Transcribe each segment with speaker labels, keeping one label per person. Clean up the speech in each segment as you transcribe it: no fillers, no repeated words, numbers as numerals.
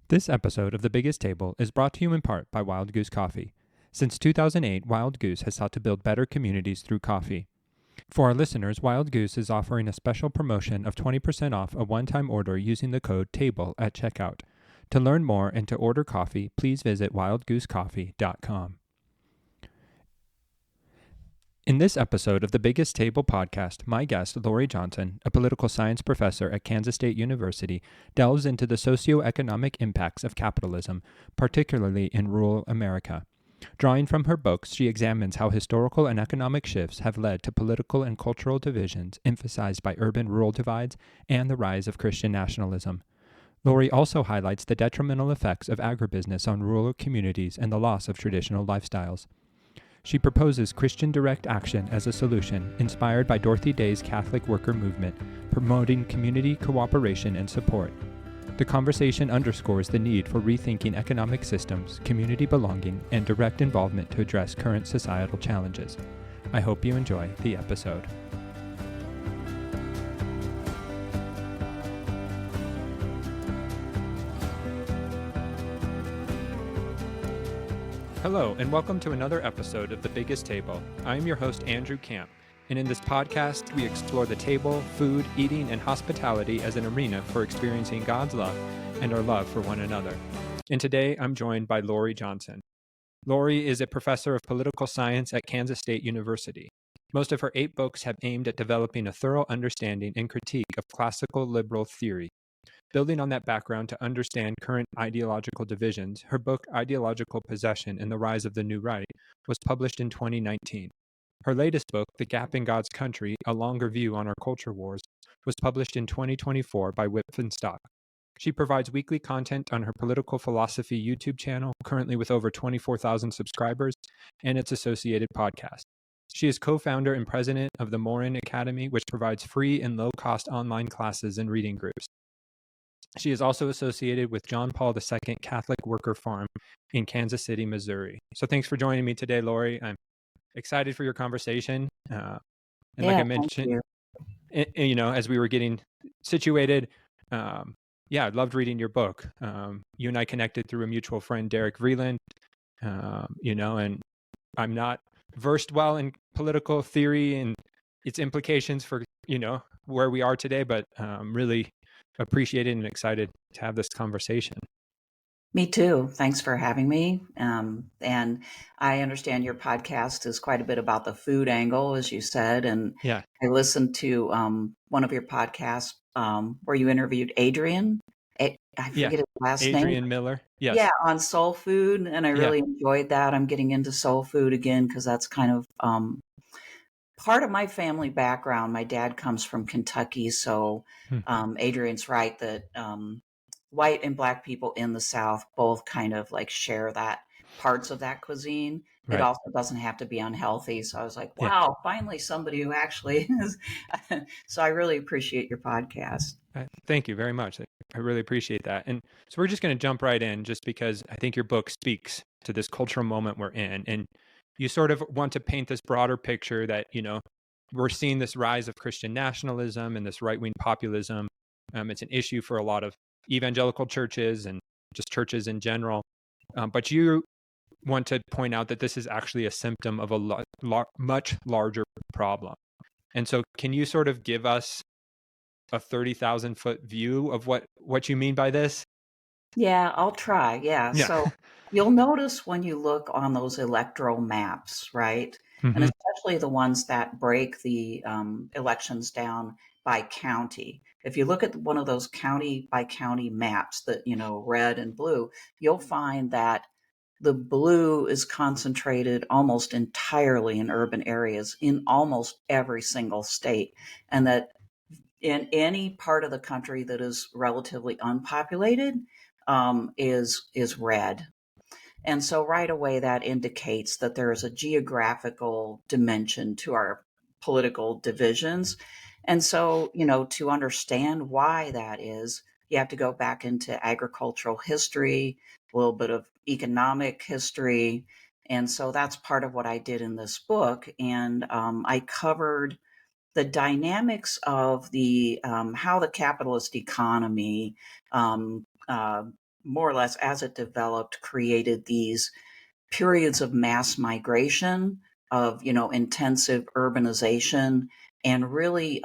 Speaker 1: This episode of The Biggest Table is brought to you in part by Wild Goose Coffee. Since 2008, Wild Goose has sought to build better communities through coffee. For our listeners, Wild Goose is offering a special promotion of 20% off a one-time order using the code TABLE at checkout. To learn more and to order coffee, please visit wildgoosecoffee.com. In this episode of the Biggest Table podcast, my guest, Laurie Johnson, a political science professor at Kansas State University, delves into the socioeconomic impacts of capitalism, particularly in rural America. Drawing from her books, she examines how historical and economic shifts have led to political and cultural divisions emphasized by urban-rural divides and the rise of Christian nationalism. Laurie also highlights the detrimental effects of agribusiness on rural communities and the loss of traditional lifestyles. She proposes Christian direct action as a solution, inspired by Dorothy Day's Catholic worker movement, promoting community cooperation and support. The conversation underscores the need for rethinking economic systems, community belonging, and direct involvement to address current societal challenges. I hope you enjoy the episode. Hello, and welcome to another episode of The Biggest Table. I'm your host, Andrew Camp, and in this podcast, we explore the table, food, eating, and hospitality as an arena for experiencing God's love and our love for one another. And today, I'm joined by Laurie Johnson. Laurie is a professor of political science at Kansas State University. Most of her 8 books have aimed at developing a thorough understanding and critique of classical liberal theory. Building on that background to understand current ideological divisions, her book Ideological Possession and the Rise of the New Right was published in 2019. Her latest book, The Gap in God's Country, A Longer View on Our Culture Wars, was published in 2024 by Wipf and Stock. She provides weekly content on her political philosophy YouTube channel, currently with over 24,000 subscribers, and its associated podcast. She is co-founder and president of the Morin Academy, which provides free and low-cost online classes and reading groups. She is also associated with John Paul II Catholic Worker Farm in Kansas City, Missouri. So thanks for joining me today, Laurie. I'm excited for your conversation. Like I mentioned, as we were getting situated, I loved reading your book. You and I connected through a mutual friend, Derek Vreeland, and I'm not versed well in political theory and its implications for, where we are today, but really appreciated and excited to have this conversation.
Speaker 2: Me too. Thanks for having me. And I understand your podcast is quite a bit about the food angle, as you said. And
Speaker 1: yeah,
Speaker 2: I listened to one of your podcasts where you interviewed Adrian. I forget his last name.
Speaker 1: Adrian Miller. Yes.
Speaker 2: Yeah, on soul food. And I really enjoyed that. I'm getting into soul food again because that's kind of part of my family background. My dad comes from Kentucky. So Adrian's right that white and Black people in the South both kind of like share that parts of that cuisine. Right. It also doesn't have to be unhealthy. So I was like, wow, finally somebody who actually is. So I really appreciate your podcast.
Speaker 1: Thank you very much. I really appreciate that. And so we're just going to jump right in just because I think your book speaks to this cultural moment we're in. And you sort of want to paint this broader picture that, we're seeing this rise of Christian nationalism and this right-wing populism. It's an issue for a lot of evangelical churches and just churches in general. But you want to point out that this is actually a symptom of a much larger problem. And so can you sort of give us a 30,000-foot view of what you mean by this?
Speaker 2: Yeah, I'll try. Yeah. So you'll notice when you look on those electoral maps, right? Mm-hmm. And especially the ones that break the elections down by county. If you look at one of those county by county maps that, red and blue, you'll find that the blue is concentrated almost entirely in urban areas in almost every single state. And that in any part of the country that is relatively unpopulated, is red. And so right away that indicates that there is a geographical dimension to our political divisions. And so, to understand why that is, you have to go back into agricultural history, a little bit of economic history. And so that's part of what I did in this book. And I covered the dynamics of the how the capitalist economy more or less, as it developed, created these periods of mass migration, of, intensive urbanization, and really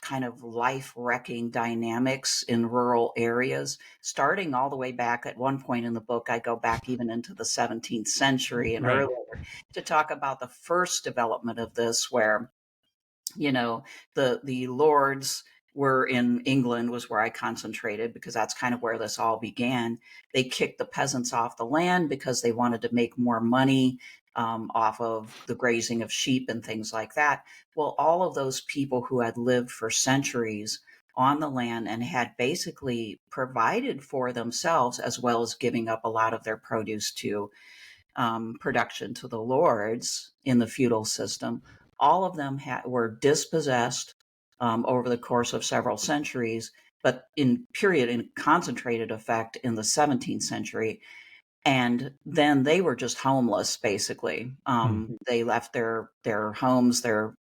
Speaker 2: kind of life-wrecking dynamics in rural areas, starting all the way back. At one point in the book, I go back even into the 17th century and
Speaker 1: Right.
Speaker 2: earlier to talk about the first development of this, where the lords were in England, was where I concentrated, because that's kind of where this all began. They kicked the peasants off the land because they wanted to make more money off of the grazing of sheep and things like that. Well, all of those people who had lived for centuries on the land and had basically provided for themselves, as well as giving up a lot of their produce to production to the lords in the feudal system, all of them were dispossessed over the course of several centuries, but in concentrated effect in the 17th century. And then they were just homeless, basically. They left their homes, their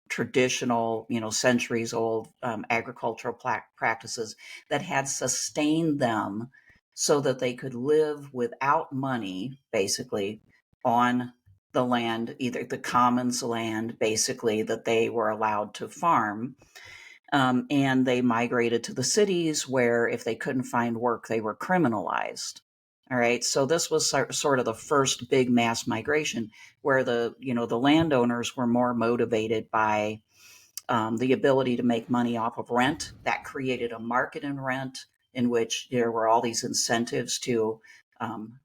Speaker 2: traditional, centuries old agricultural practices that had sustained them so that they could live without money, basically, on the land, either the commons land, basically, that they were allowed to farm. And they migrated to the cities, where if they couldn't find work, they were criminalized. All right. So this was sort of the first big mass migration, where the landowners were more motivated by the ability to make money off of rent. That created a market in rent, in which there were all these incentives to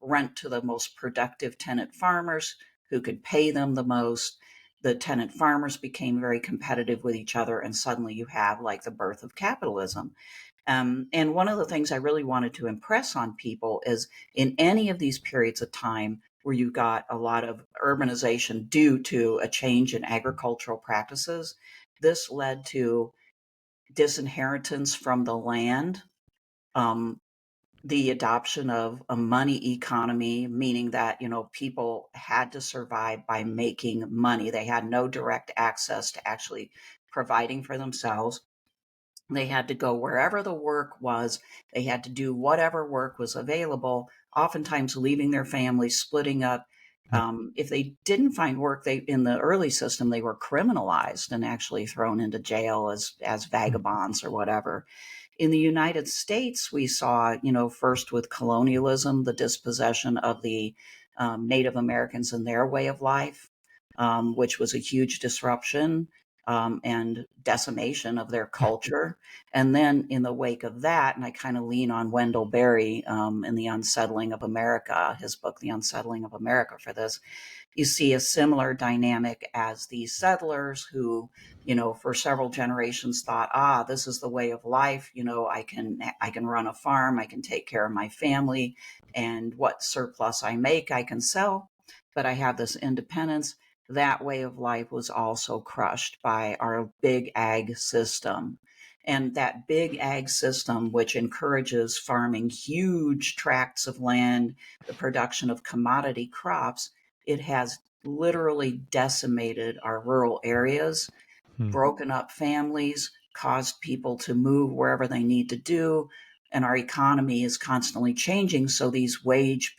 Speaker 2: rent to the most productive tenant farmers who could pay them the most. The tenant farmers became very competitive with each other, and suddenly you have like the birth of capitalism. And one of the things I really wanted to impress on people is, in any of these periods of time where you got a lot of urbanization due to a change in agricultural practices, this led to disinheritance from the land, um, the adoption of a money economy, meaning that, people had to survive by making money. They had no direct access to actually providing for themselves. They had to go wherever the work was. They had to do whatever work was available, oftentimes leaving their families, splitting up. If they didn't find work, in the early system, they were criminalized and actually thrown into jail as vagabonds or whatever. In the United States, we saw, first with colonialism, the dispossession of the Native Americans and their way of life, which was a huge disruption and decimation of their culture. And then in the wake of that, and I kind of lean on Wendell Berry in The Unsettling of America, his book, The Unsettling of America, for this, you see a similar dynamic as these settlers who, for several generations thought, this is the way of life. I can run a farm, I can take care of my family, and what surplus I make, I can sell, but I have this independence. That way of life was also crushed by our big ag system. And that big ag system, which encourages farming huge tracts of land, the production of commodity crops, it has literally decimated our rural areas, broken up families, caused people to move wherever they need to do. And our economy is constantly changing. So these wage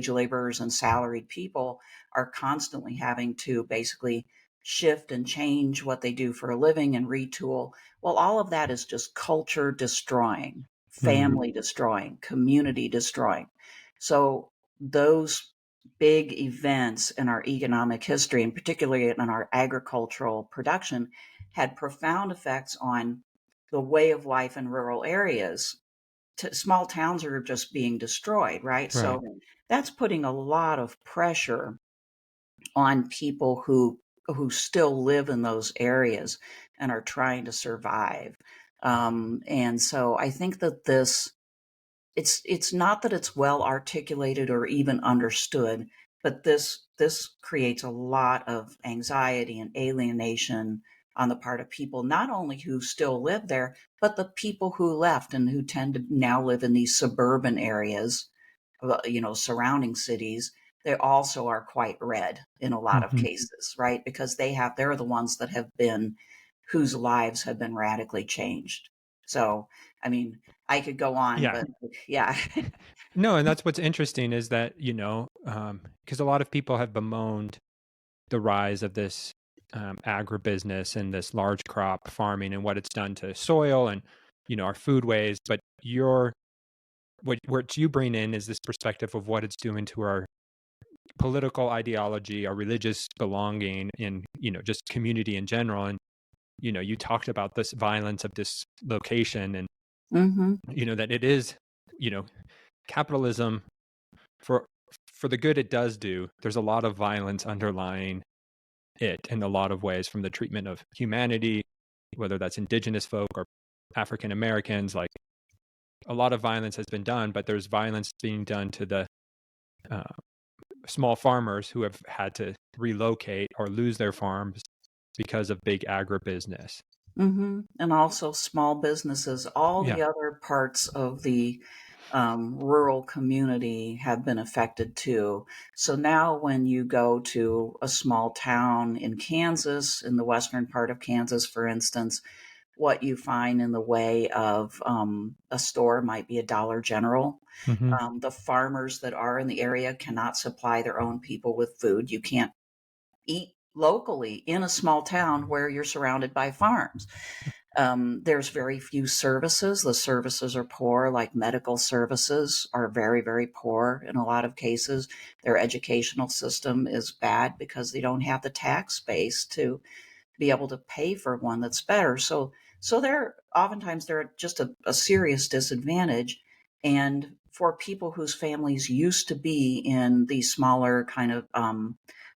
Speaker 2: laborers and salaried people are constantly having to basically shift and change what they do for a living and retool. Well, all of that is just culture destroying, family destroying, community destroying. So those big events in our economic history, and particularly in our agricultural production, had profound effects on the way of life in rural areas. Small towns are just being destroyed, right? So that's putting a lot of pressure on people who still live in those areas and are trying to survive. And so I think that it's not that it's well articulated or even understood, but this creates a lot of anxiety and alienation on the part of people, not only who still live there, but the people who left and who tend to now live in these suburban areas, surrounding cities. They also are quite red in a lot of cases, right? Because they're the ones that whose lives have been radically changed. So I mean, I could go on,
Speaker 1: Yeah.
Speaker 2: but yeah.
Speaker 1: No, and that's what's interesting is that, because a lot of people have bemoaned the rise of this agribusiness and this large crop farming and what it's done to soil and, our foodways. But what you bring in is this perspective of what it's doing to our political ideology, our religious belonging, and, just community in general. And, you talked about this violence of this location and,
Speaker 2: Hmm.
Speaker 1: that it is, you know, capitalism for the good it does do. There's a lot of violence underlying it in a lot of ways, from the treatment of humanity, whether that's indigenous folk or African Americans. Like, a lot of violence has been done, but there's violence being done to the uh, small farmers who have had to relocate or lose their farms because of big agribusiness.
Speaker 2: Hmm. And also small businesses, all
Speaker 1: Yeah.
Speaker 2: the other parts of the rural community have been affected too. So now, when you go to a small town in Kansas, in the western part of Kansas, for instance, what you find in the way of a store might be a Dollar General.
Speaker 1: Hmm.
Speaker 2: The farmers that are in the area cannot supply their own people with food. You can't eat locally in a small town where you're surrounded by farms. There's very few services. The services are poor, like medical services are very, very poor in a lot of cases. Their educational system is bad because they don't have the tax base to be able to pay for one that's better. So they're oftentimes they're at just a serious disadvantage. And for people whose families used to be in these smaller kind of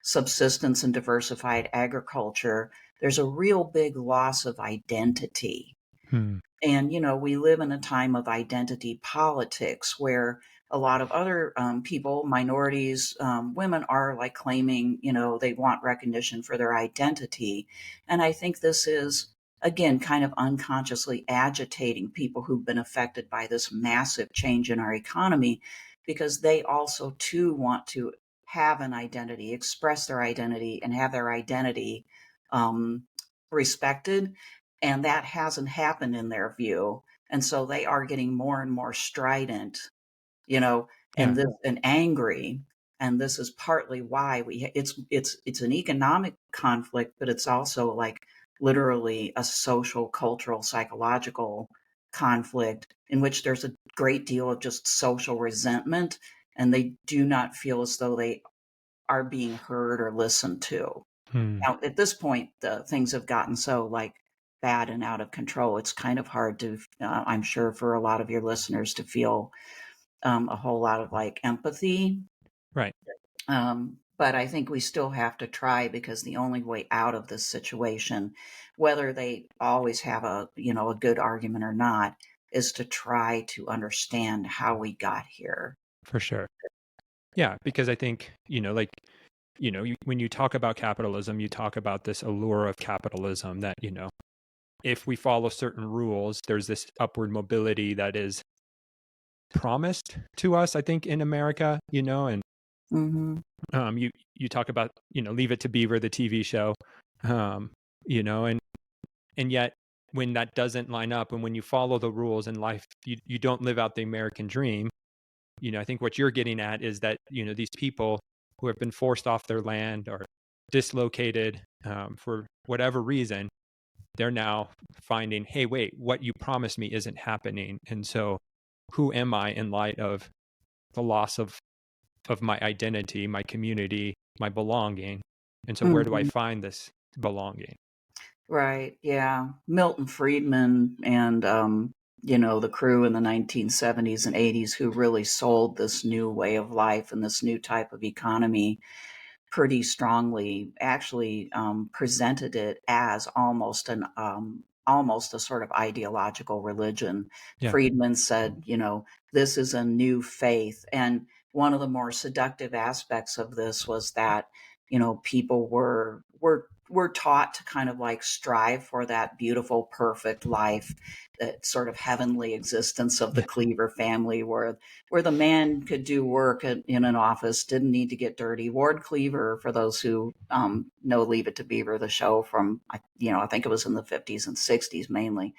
Speaker 2: subsistence and diversified agriculture, there's a real big loss of identity.
Speaker 1: Hmm.
Speaker 2: And, we live in a time of identity politics where a lot of other people, minorities, women are like claiming, they want recognition for their identity. And I think this is, again, kind of unconsciously agitating people who've been affected by this massive change in our economy, because they also, too, want to have an identity, express their identity, and have their identity um, respected, and that hasn't happened in their view. And so they are getting more and more strident, you know,
Speaker 1: Yeah.
Speaker 2: and angry. And this is partly why it's an economic conflict, but it's also like literally a social, cultural, psychological conflict in which there's a great deal of just social resentment, and they do not feel as though they are being heard or listened to.
Speaker 1: Hmm.
Speaker 2: Now, at this point, things have gotten so like bad and out of control. It's kind of hard to, I'm sure, for a lot of your listeners to feel a whole lot of like empathy.
Speaker 1: Right.
Speaker 2: But I think we still have to try, because the only way out of this situation, whether they always have a good argument or not, is to try to understand how we got here.
Speaker 1: For sure. Yeah, because I think, like, when you talk about capitalism, you talk about this allure of capitalism that, if we follow certain rules, there's this upward mobility that is promised to us, I think, in America, and
Speaker 2: Hmm.
Speaker 1: you talk about, Leave It to Beaver, the TV show, um, and yet when that doesn't line up and when you follow the rules in life, you don't live out the American dream. I think what you're getting at is that, these people who have been forced off their land or dislocated for whatever reason, they're now finding, hey, wait, what you promised me isn't happening. And so who am I in light of the loss of my identity, my community, my belonging? And so where do I
Speaker 2: Hmm.
Speaker 1: find this belonging?
Speaker 2: Right. Yeah. Milton Friedman and, the crew in the 1970s and 80s who really sold this new way of life and this new type of economy pretty strongly, actually presented it as almost a sort of ideological religion.
Speaker 1: Yeah.
Speaker 2: Friedman said, this is a new faith. And one of the more seductive aspects of this was that, people were taught to kind of like strive for that beautiful, perfect life, that sort of heavenly existence of the
Speaker 1: Yeah.
Speaker 2: Cleaver family, where the man could do work in an office, didn't need to get dirty. Ward Cleaver, for those who know Leave It to Beaver, the show from, I think it was in the 50s and 60s mainly.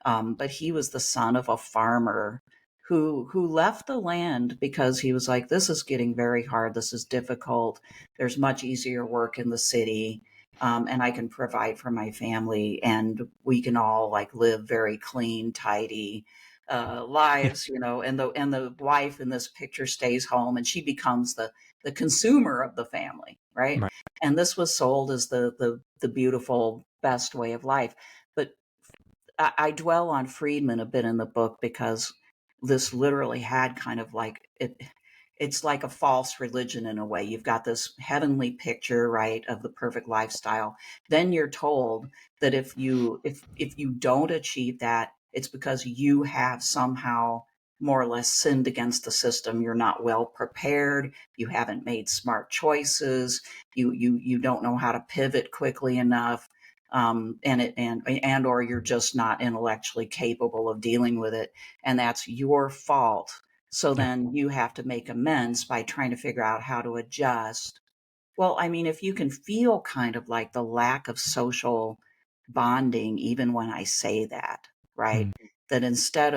Speaker 2: But he was the son of a farmer who left the land because he was like, this is getting very hard. This is difficult. There's much easier work in the city. And I can provide for my family, and we can all like live very clean, tidy
Speaker 1: Yeah.
Speaker 2: lives, and the wife in this picture stays home, and she becomes the consumer of the family, right?
Speaker 1: Right.
Speaker 2: And this was sold as the beautiful best way of life. But I dwell on Friedman a bit in the book because this literally had kind of like it's like a false religion in a way. You've got this heavenly picture, right, of the perfect lifestyle. Then you're told that if you don't achieve that, it's because you have somehow more or less sinned against the system. You're not well prepared. You haven't made smart choices. You don't know how to pivot quickly enough. And or you're just not intellectually capable of dealing with it, and that's your fault. So
Speaker 1: Yeah.
Speaker 2: then you have to make amends by trying to figure out how to adjust. Well, I mean, if you can feel kind of like the lack of social bonding, even when I say that, right?
Speaker 1: Mm.
Speaker 2: That instead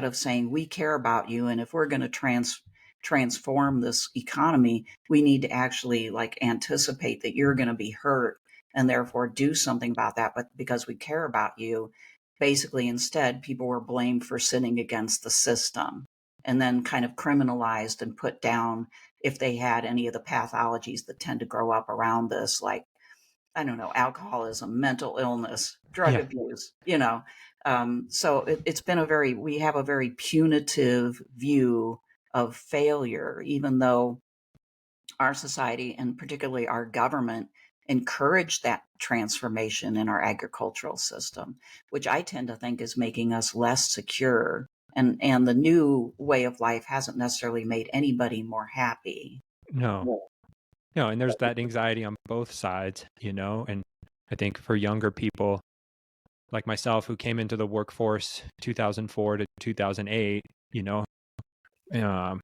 Speaker 2: of saying we care about you, and if we're going to transform this economy, we need to actually like anticipate that you're going to be hurt and therefore do something about that. But because we care about you, basically instead people were blamed for sinning against the system and then kind of criminalized and put down if they had any of the pathologies that tend to grow up around this, like, I don't know, alcoholism, mental illness, drug
Speaker 1: Yeah.
Speaker 2: abuse, So it's been we have a very punitive view of failure, even though our society and particularly our government encourage that transformation in our agricultural system, which I tend to think is making us less secure. And the new way of life hasn't necessarily made anybody more happy.
Speaker 1: No. No. And there's that anxiety on both sides, and I think for younger people like myself who came into the workforce 2004 to 2008, um,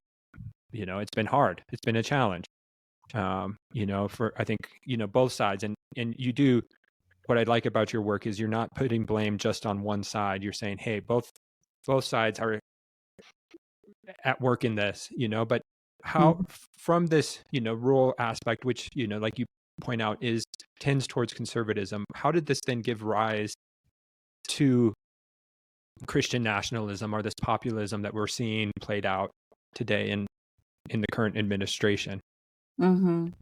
Speaker 1: it's been hard. It's been a challenge. For I think, both sides. And you do what I like about your work is you're not putting blame just on one side. You're saying, hey, both sides are at work in this, but how
Speaker 2: Mhm.
Speaker 1: from this, rural aspect, which, like you point out is tends towards conservatism, how did this then give rise to Christian nationalism or this populism that we're seeing played out today in the current administration?
Speaker 2: Mhm.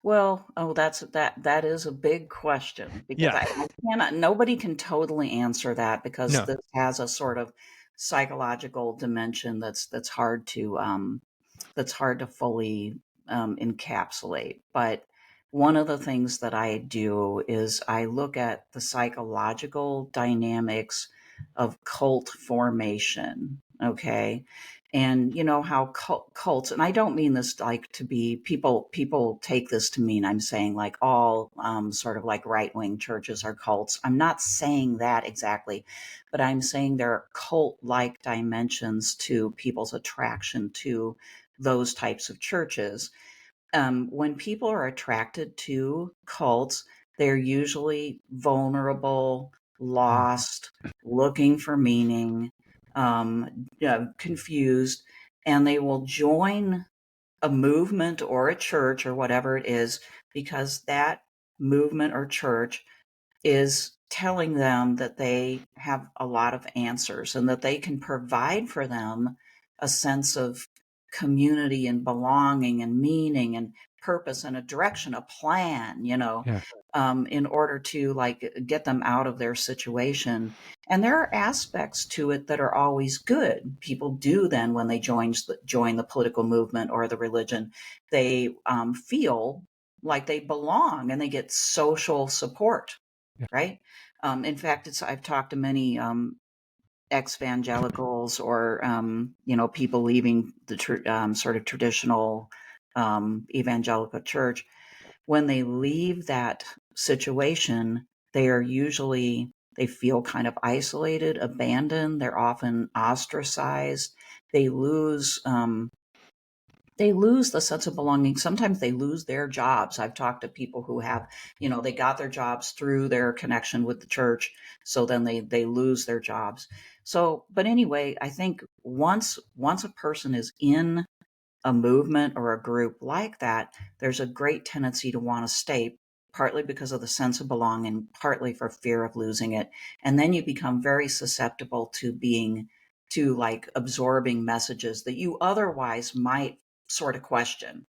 Speaker 2: Well, that is a big question because
Speaker 1: Yeah.
Speaker 2: I cannot nobody can totally answer that because
Speaker 1: No.
Speaker 2: this has a sort of psychological dimension that's hard to fully encapsulate. But one of the things that I do is I look at the psychological dynamics of cult formation. Okay. And you know how cults, and I don't mean this like to be people take this to mean I'm saying like all sort of like right wing churches are cults. I'm not saying that exactly, but I'm saying there are cult like dimensions to people's attraction to those types of churches. When people are attracted to cults, they're usually vulnerable,
Speaker 1: Mm.
Speaker 2: lost, looking for meaning, confused, and they will join a movement or a church or whatever it is because that movement or church is telling them that they have a lot of answers and that they can provide for them a sense of community and belonging and meaning and purpose and a direction, a plan,
Speaker 1: Yeah.
Speaker 2: in order to like get them out of their situation. And there are aspects to it that are always good. People do then when they join the political movement or the religion, they feel like they belong and they get social support,
Speaker 1: Yeah.
Speaker 2: right? In fact, I've talked to many ex-evangelicals or people leaving the sort of traditional evangelical church. When they leave that situation, they feel kind of isolated, abandoned. They're often ostracized. They lose they lose the sense of belonging. Sometimes they lose their jobs. I've talked to people who have, they got their jobs through their connection with the church. So then they lose their jobs. So, but anyway, I think once a person is in a movement or a group like that, there's a great tendency to want to stay, partly because of the sense of belonging, partly for fear of losing it. And then you become very susceptible to like absorbing messages that you otherwise might sort of question,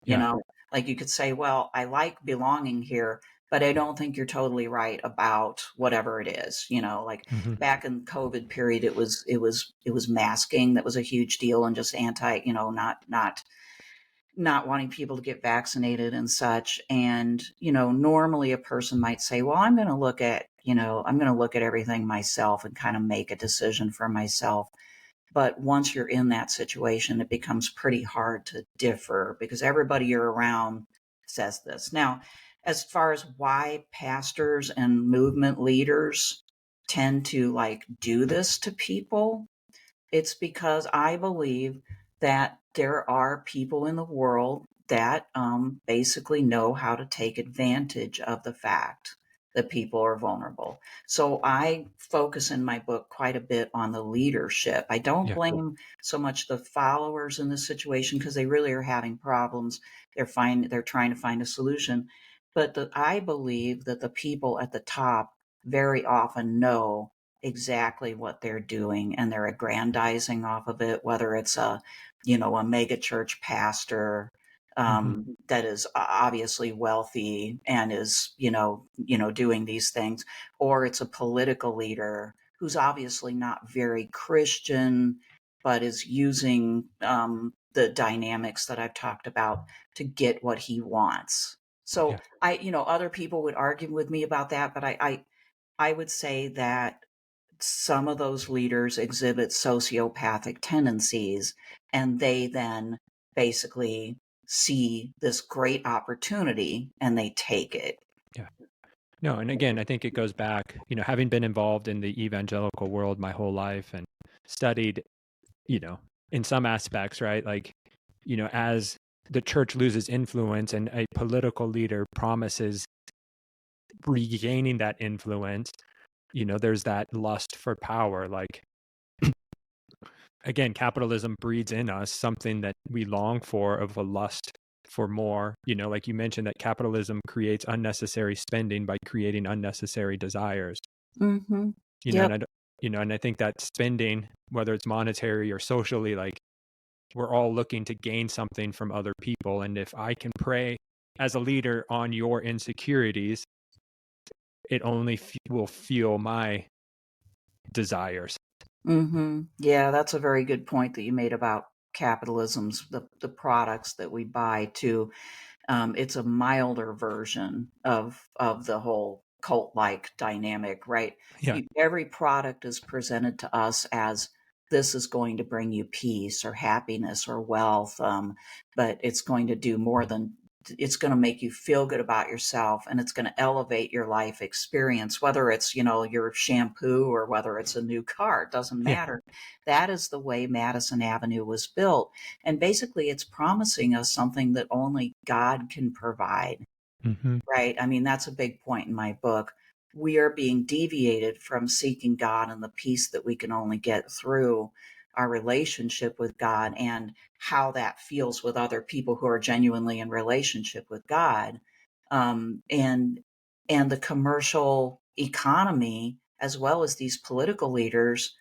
Speaker 2: you
Speaker 1: Yeah.
Speaker 2: know, like you could say, well, I like belonging here, but I don't think you're totally right about whatever it is, like
Speaker 1: Hmm.
Speaker 2: back in COVID period, it was masking that was a huge deal, and just anti, not wanting people to get vaccinated and such. And, normally a person might say, well, I'm going to look at everything myself and kind of make a decision for myself. But once you're in that situation, it becomes pretty hard to differ because everybody you're around says this. Now, as far as why pastors and movement leaders tend to like do this to people, it's because I believe that there are people in the world that basically know how to take advantage of the fact that people are vulnerable. So I focus in my book quite a bit on the leadership. I don't
Speaker 1: Yeah.
Speaker 2: blame so much the followers in this situation because they really are having problems. They're trying to find a solution. But I believe that the people at the top very often know exactly what they're doing, and they're aggrandizing off of it, whether it's a mega church pastor
Speaker 1: Hmm.
Speaker 2: that is obviously wealthy and is doing these things, or it's a political leader who's obviously not very Christian but is using the dynamics that I've talked about to get what he wants. So
Speaker 1: Yeah.
Speaker 2: other people would argue with me about that, but I would say that some of those leaders exhibit sociopathic tendencies, and they then basically see this great opportunity and they take it.
Speaker 1: Yeah. No, and again, I think it goes back, having been involved in the evangelical world my whole life and studied, you know, in some aspects, right? Like, as the church loses influence and a political leader promises regaining that influence, there's that lust for power. Like, again, capitalism breeds in us something that we long for, of a lust for more. Like you mentioned, that capitalism creates unnecessary spending by creating unnecessary desires.
Speaker 2: Mm-hmm.
Speaker 1: you know
Speaker 2: Yep.
Speaker 1: and I, and I think that spending, whether it's monetary or socially, like, we're all looking to gain something from other people, and if I can prey as a leader on your insecurities, it only will fuel my desires.
Speaker 2: Mm-hmm. Yeah, that's a very good point that you made about capitalism's the products that we buy too. It's a milder version of the whole cult-like dynamic, right?
Speaker 1: Yeah.
Speaker 2: Every product is presented to us as this is going to bring you peace or happiness or wealth, but it's going to do more than it's going to make you feel good about yourself, and it's going to elevate your life experience, whether it's your shampoo or whether it's a new car. It doesn't
Speaker 1: Yeah.
Speaker 2: matter. That is the way Madison Avenue was built, and basically it's promising us something that only God can provide,
Speaker 1: Hmm.
Speaker 2: right? I mean, that's a big point in my book. We are being deviated from seeking God and the peace that we can only get through our relationship with God, and how that feels with other people who are genuinely in relationship with God. And the commercial economy, as well as these political leaders,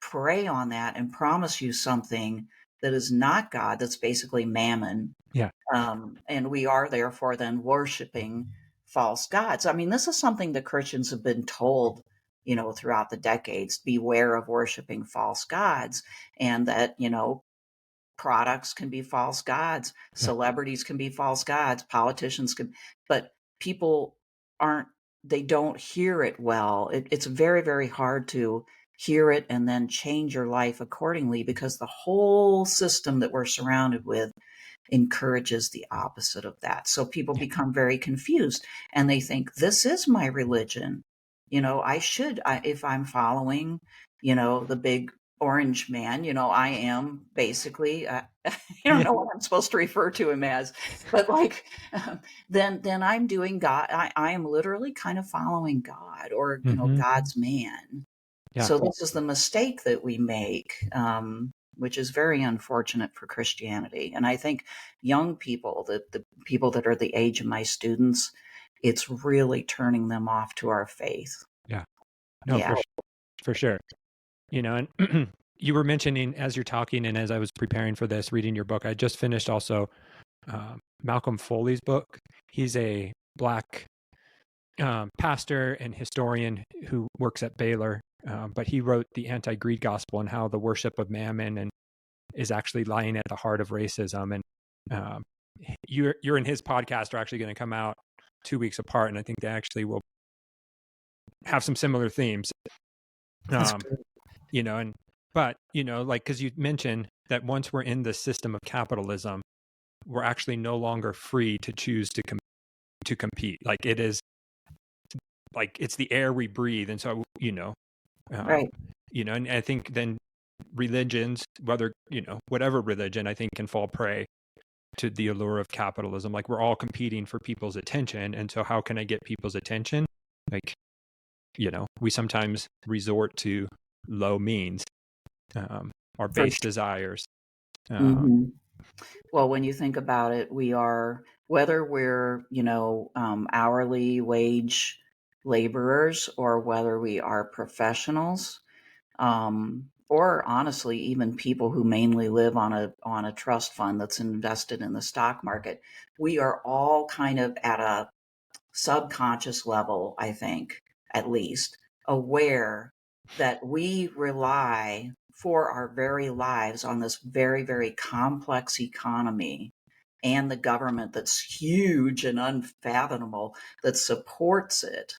Speaker 2: prey on that and promise you something that is not God, that's basically mammon.
Speaker 1: Yeah.
Speaker 2: And we are therefore then worshiping false gods. I mean, this is something that Christians have been told, throughout the decades: beware of worshiping false gods, and that, products can be false gods,
Speaker 1: Yeah.
Speaker 2: celebrities can be false gods, politicians can, but people aren't, they don't hear it well. It's very, very hard to hear it and then change your life accordingly, because the whole system that we're surrounded with encourages the opposite of that. So people
Speaker 1: Yeah.
Speaker 2: become very confused, and they think, this is my religion. If I'm following, the big orange man, I am basically, I don't
Speaker 1: Yeah.
Speaker 2: know what I'm supposed to refer to him as, but like, then I'm doing God. I am literally kind of following God, or,
Speaker 1: Hmm.
Speaker 2: God's man.
Speaker 1: Yeah.
Speaker 2: So this is the mistake that we make, which is very unfortunate for Christianity. And I think young people, the people that are the age of my students, it's really turning them off to our faith.
Speaker 1: Yeah. No,
Speaker 2: Yeah.
Speaker 1: for sure. And you were mentioning as you're talking and as I was preparing for this, reading your book, I just finished also Malcolm Foley's book. He's a Black pastor and historian who works at Baylor, but he wrote the anti-greed gospel and how the worship of mammon and is actually lying at the heart of racism. And um, you're in his podcast are actually going to come out 2 weeks apart, and I think they actually will have some similar themes.
Speaker 2: That's
Speaker 1: Um,
Speaker 2: good.
Speaker 1: and but like because you mentioned that once we're in the system of capitalism, we're actually no longer free to choose to compete. Like it is, like it's the air we breathe, and so um,
Speaker 2: Right.
Speaker 1: and I think then religions, whether whatever religion, I think can fall prey to the allure of capitalism. Like we're all competing for people's attention, and so how can I get people's attention? Like we sometimes resort to low means, our
Speaker 2: For
Speaker 1: base desires. Um,
Speaker 2: sure. Well, when you think about it, we are, whether we're, hourly wage laborers, or whether we are professionals, or honestly, even people who mainly live on a trust fund that's invested in the stock market, we are all kind of at a subconscious level, I think, at least, aware that we rely for our very lives on this very, very complex economy and the government that's huge and unfathomable that supports it,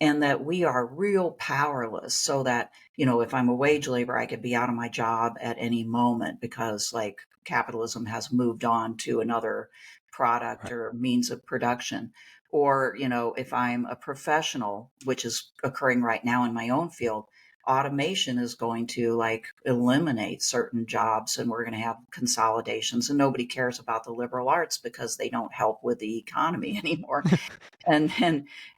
Speaker 2: and that we are real powerless. So that, if I'm a wage laborer, I could be out of my job at any moment because, like, capitalism has moved on to another product
Speaker 1: right.
Speaker 2: or means of production. Or, if I'm a professional, which is occurring right now in my own field, automation is going to like eliminate certain jobs, and we're going to have consolidations, and nobody cares about the liberal arts because they don't help with the economy anymore. And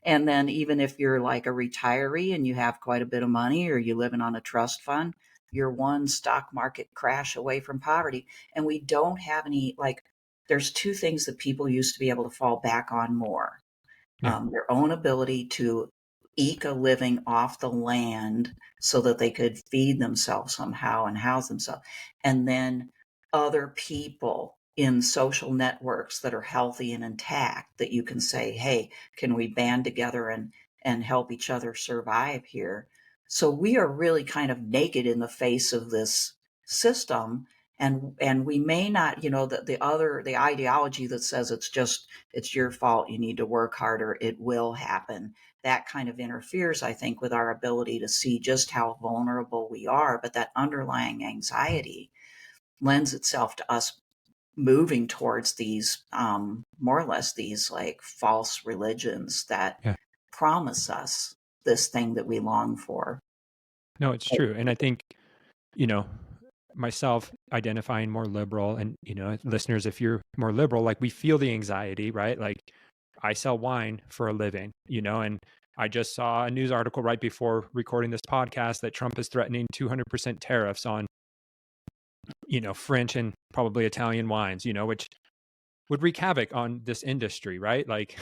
Speaker 2: then even if you're like a retiree and you have quite a bit of money, or you living on a trust fund, you're one stock market crash away from poverty. And we don't have any, like, there's two things that people used to be able to fall back on more:
Speaker 1: Yeah.
Speaker 2: their own ability to eke a living off the land so that they could feed themselves somehow and house themselves. And then other people in social networks that are healthy and intact, that you can say, hey, can we band together and help each other survive here? So we are really kind of naked in the face of this system. And we may not, the ideology that says it's your fault, you need to work harder, it will happen, that kind of interferes, I think, with our ability to see just how vulnerable we are. But that underlying anxiety lends itself to us moving towards these, more or less, these like false religions that
Speaker 1: Yeah.
Speaker 2: promise us this thing that we long for.
Speaker 1: No, it's true. And I think, you know, myself identifying more liberal, and, listeners, if you're more liberal, like we feel the anxiety, right? Like I sell wine for a living, and I just saw a news article right before recording this podcast that Trump is threatening 200% tariffs on, French and probably Italian wines, which would wreak havoc on this industry, right? Like,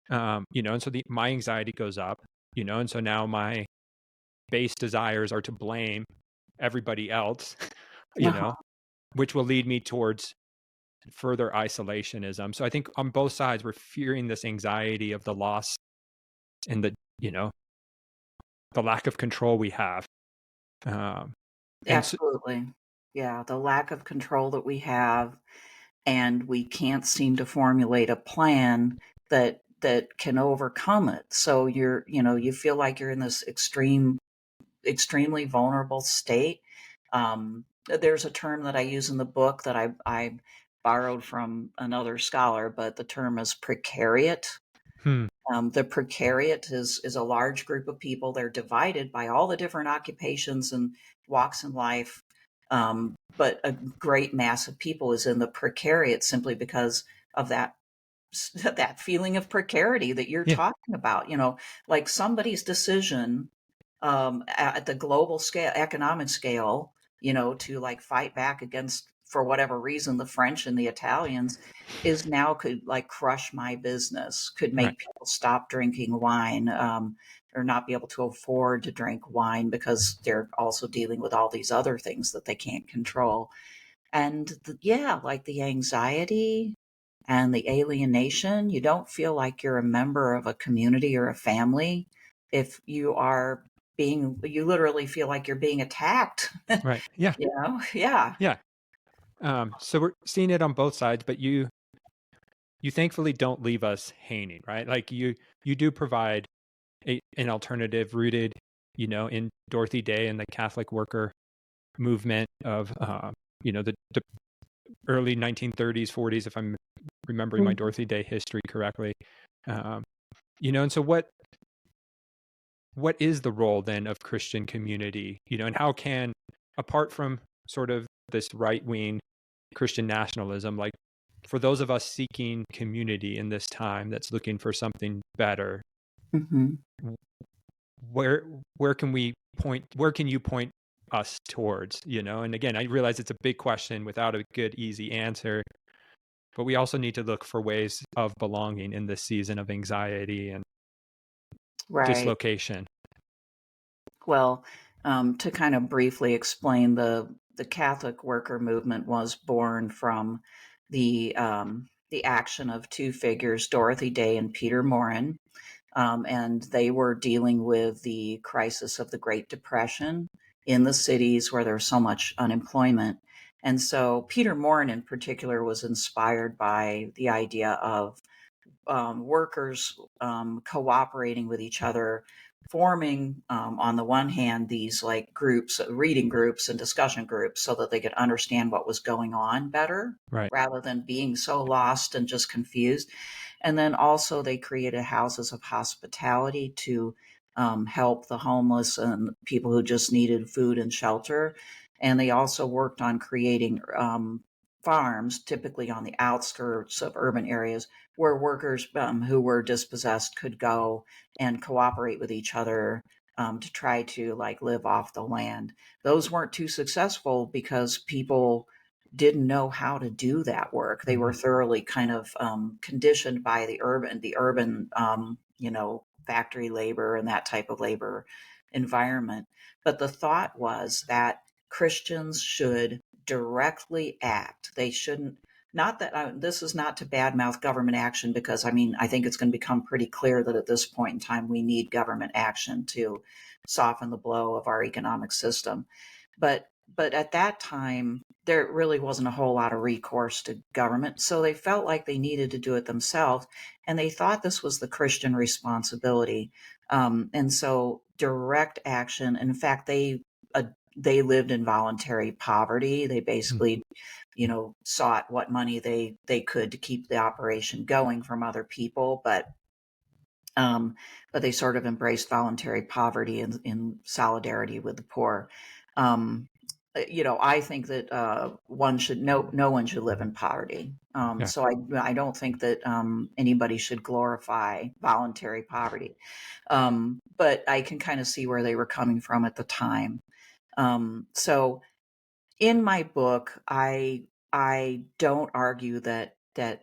Speaker 2: Mhm.
Speaker 1: and so my anxiety goes up, and so now my base desires are to blame everybody else, you know,
Speaker 2: Uh-huh.
Speaker 1: which will lead me towards further isolationism. So I think on both sides, we're fearing this anxiety of the loss and you know, the lack of control we have. Um, and so,
Speaker 2: Absolutely. Yeah, the lack of control that we have, and we can't seem to formulate a plan that can overcome it. So you feel like you're in this extremely vulnerable state. There's a term that I use in the book that I borrowed from another scholar, but the term is precariat.
Speaker 1: hmm,
Speaker 2: The precariat is a large group of people. They're divided by all the different occupations and walks in life. But a great mass of people is in the precariat simply because of that feeling of precarity that you're
Speaker 1: Yeah.
Speaker 2: talking about. Like somebody's decision at the global scale, economic scale, to like fight back against, for whatever reason, the French and the Italians is now could like crush my business, could
Speaker 1: Right.
Speaker 2: make people stop drinking wine, or not be able to afford to drink wine because they're also dealing with all these other things that they can't control. And yeah, like the anxiety and the alienation, you don't feel like you're a member of a community or a family if you literally feel like you're being attacked.
Speaker 1: Right. Yeah.
Speaker 2: Yeah.
Speaker 1: Yeah. So we're seeing it on both sides, but you thankfully don't leave us hanging, right? Like you do provide an alternative rooted, in Dorothy Day and the Catholic worker movement of, the early 1930s, 40s, if I'm remembering my
Speaker 2: Mhm.
Speaker 1: Dorothy Day history correctly. Um, and so what is the role then of Christian community, and how can, apart from sort of this right wing Christian nationalism, like for those of us seeking community in this time that's looking for something better,
Speaker 2: Mhm.
Speaker 1: where where can you point us towards, and again, I realize it's a big question without a good easy answer, but we also need to look for ways of belonging in this season of anxiety and
Speaker 2: Right.
Speaker 1: dislocation.
Speaker 2: Well, to kind of briefly explain, the Catholic worker movement was born from the action of two figures, Dorothy Day and Peter Morin. And they were dealing with the crisis of the Great Depression in the cities where there's so much unemployment. And so Peter Morin in particular was inspired by the idea of workers cooperating with each other, forming, on the one hand, these like groups, reading groups and discussion groups, so that they could understand what was going on better
Speaker 1: Right.
Speaker 2: rather than being so lost and just confused. And then also, they created houses of hospitality to help the homeless and people who just needed food and shelter. And they also worked on creating farms, typically on the outskirts of urban areas, where workers who were dispossessed could go and cooperate with each other to try to like live off the land. Those weren't too successful because people didn't know how to do that work. They were
Speaker 1: Mhm.
Speaker 2: thoroughly kind of conditioned by the urban, factory labor and that type of labor environment. But the thought was that Christians should directly act. They shouldn't. Not that this is not to badmouth government action, because I mean, I think it's going to become pretty clear that at this point in time we need government action to soften the blow of our economic system. But at that time, there really wasn't a whole lot of recourse to government, so they felt like they needed to do it themselves, and they thought this was the Christian responsibility. And so direct action. In fact, they lived in voluntary poverty. They
Speaker 1: Mhm.
Speaker 2: basically, sought what money they could to keep the operation going from other people, um, but they sort of embraced voluntary poverty in solidarity with the poor. Um, I think that no one should live in poverty.
Speaker 1: Yeah.
Speaker 2: So I don't think that anybody should glorify voluntary poverty. But I can kind of see where they were coming from at the time. So in my book, I don't argue that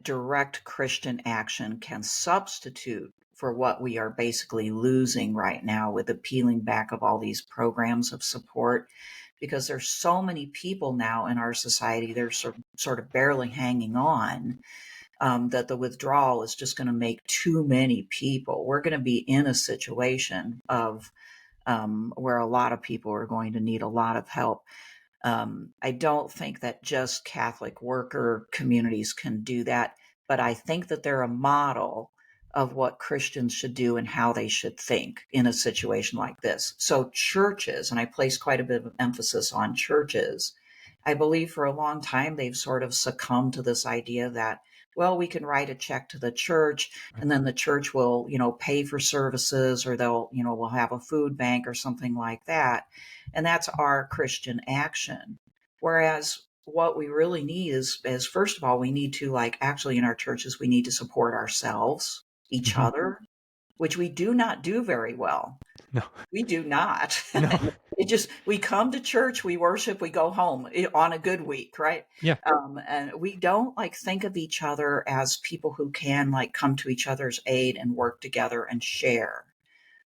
Speaker 2: direct Christian action can substitute for what we are basically losing right now with the peeling back of all these programs of support, because there's so many people now in our society, they're sort of barely hanging on, that the withdrawal is just going to make too many people. We're going to be in a situation of where a lot of people are going to need a lot of help. I don't think that just Catholic worker communities can do that, but I think that they're a model of what Christians should do and how they should think in a situation like this. So, churches, and I place quite a bit of emphasis on churches, I believe for a long time they've sort of succumbed to this idea that well, we can write a check to the church
Speaker 1: Right.
Speaker 2: and then the church will, pay for services, or we'll have a food bank or something like that. And that's our Christian action. Whereas what we really need is first of all, we need to, like, actually in our churches, we need to support ourselves, each
Speaker 1: Hmm.
Speaker 2: other, which we do not do very well.
Speaker 1: No,
Speaker 2: We do not.
Speaker 1: no.
Speaker 2: We come to church, we worship, we go home on a good week, right?
Speaker 1: Yeah.
Speaker 2: And we don't, like, think of each other as people who can, like, come to each other's aid and work together and share.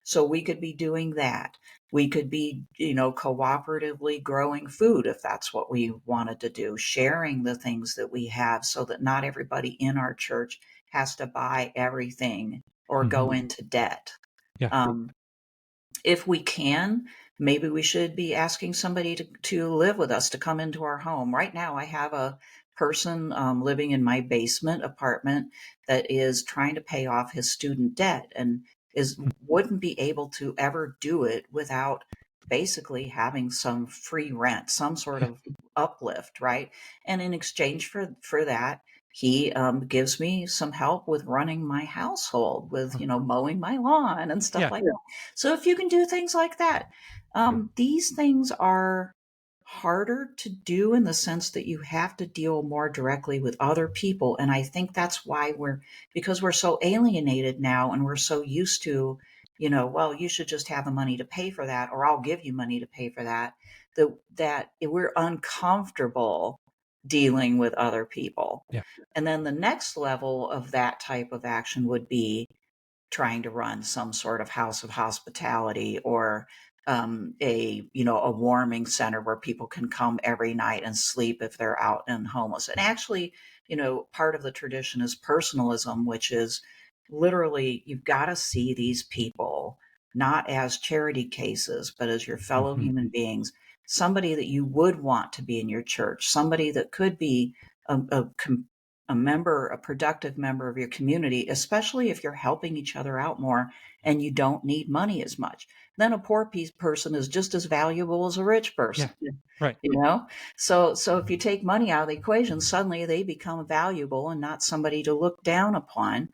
Speaker 2: So we could be doing that. We could be, cooperatively growing food if that's what we wanted to do, sharing the things that we have so that not everybody in our church has to buy everything or
Speaker 1: Hmm.
Speaker 2: go into debt.
Speaker 1: Yeah.
Speaker 2: Um, if we can, maybe we should be asking somebody to live with us, to come into our home. Right now, I have a person living in my basement apartment that is trying to pay off his student debt and is wouldn't be able to ever do it without basically having some free rent, some sort
Speaker 1: Yeah.
Speaker 2: of uplift, right? And in exchange for that, he gives me some help with running my household, with mowing my lawn and stuff
Speaker 1: Yeah.
Speaker 2: like that. So if you can do things like that, these things are harder to do in the sense that you have to deal more directly with other people. And I think that's why because we're so alienated now and we're so used to, well, you should just have the money to pay for that, or I'll give you money to pay for that, that we're uncomfortable dealing with other people.
Speaker 1: Yeah.
Speaker 2: And then the next level of that type of action would be trying to run some sort of house of hospitality, or a warming center where people can come every night and sleep if they're out and homeless. And actually, part of the tradition is personalism, which is literally you've got to see these people not as charity cases, but as your fellow
Speaker 1: Hmm.
Speaker 2: human beings, somebody that you would want to be in your church, somebody that could be a productive member of your community, especially if you're helping each other out more and you don't need money as much. Then a poor person is just as valuable as a rich
Speaker 1: Yeah.
Speaker 2: person,
Speaker 1: Right.
Speaker 2: you know? So if you take money out of the equation, suddenly they become valuable and not somebody to look down upon.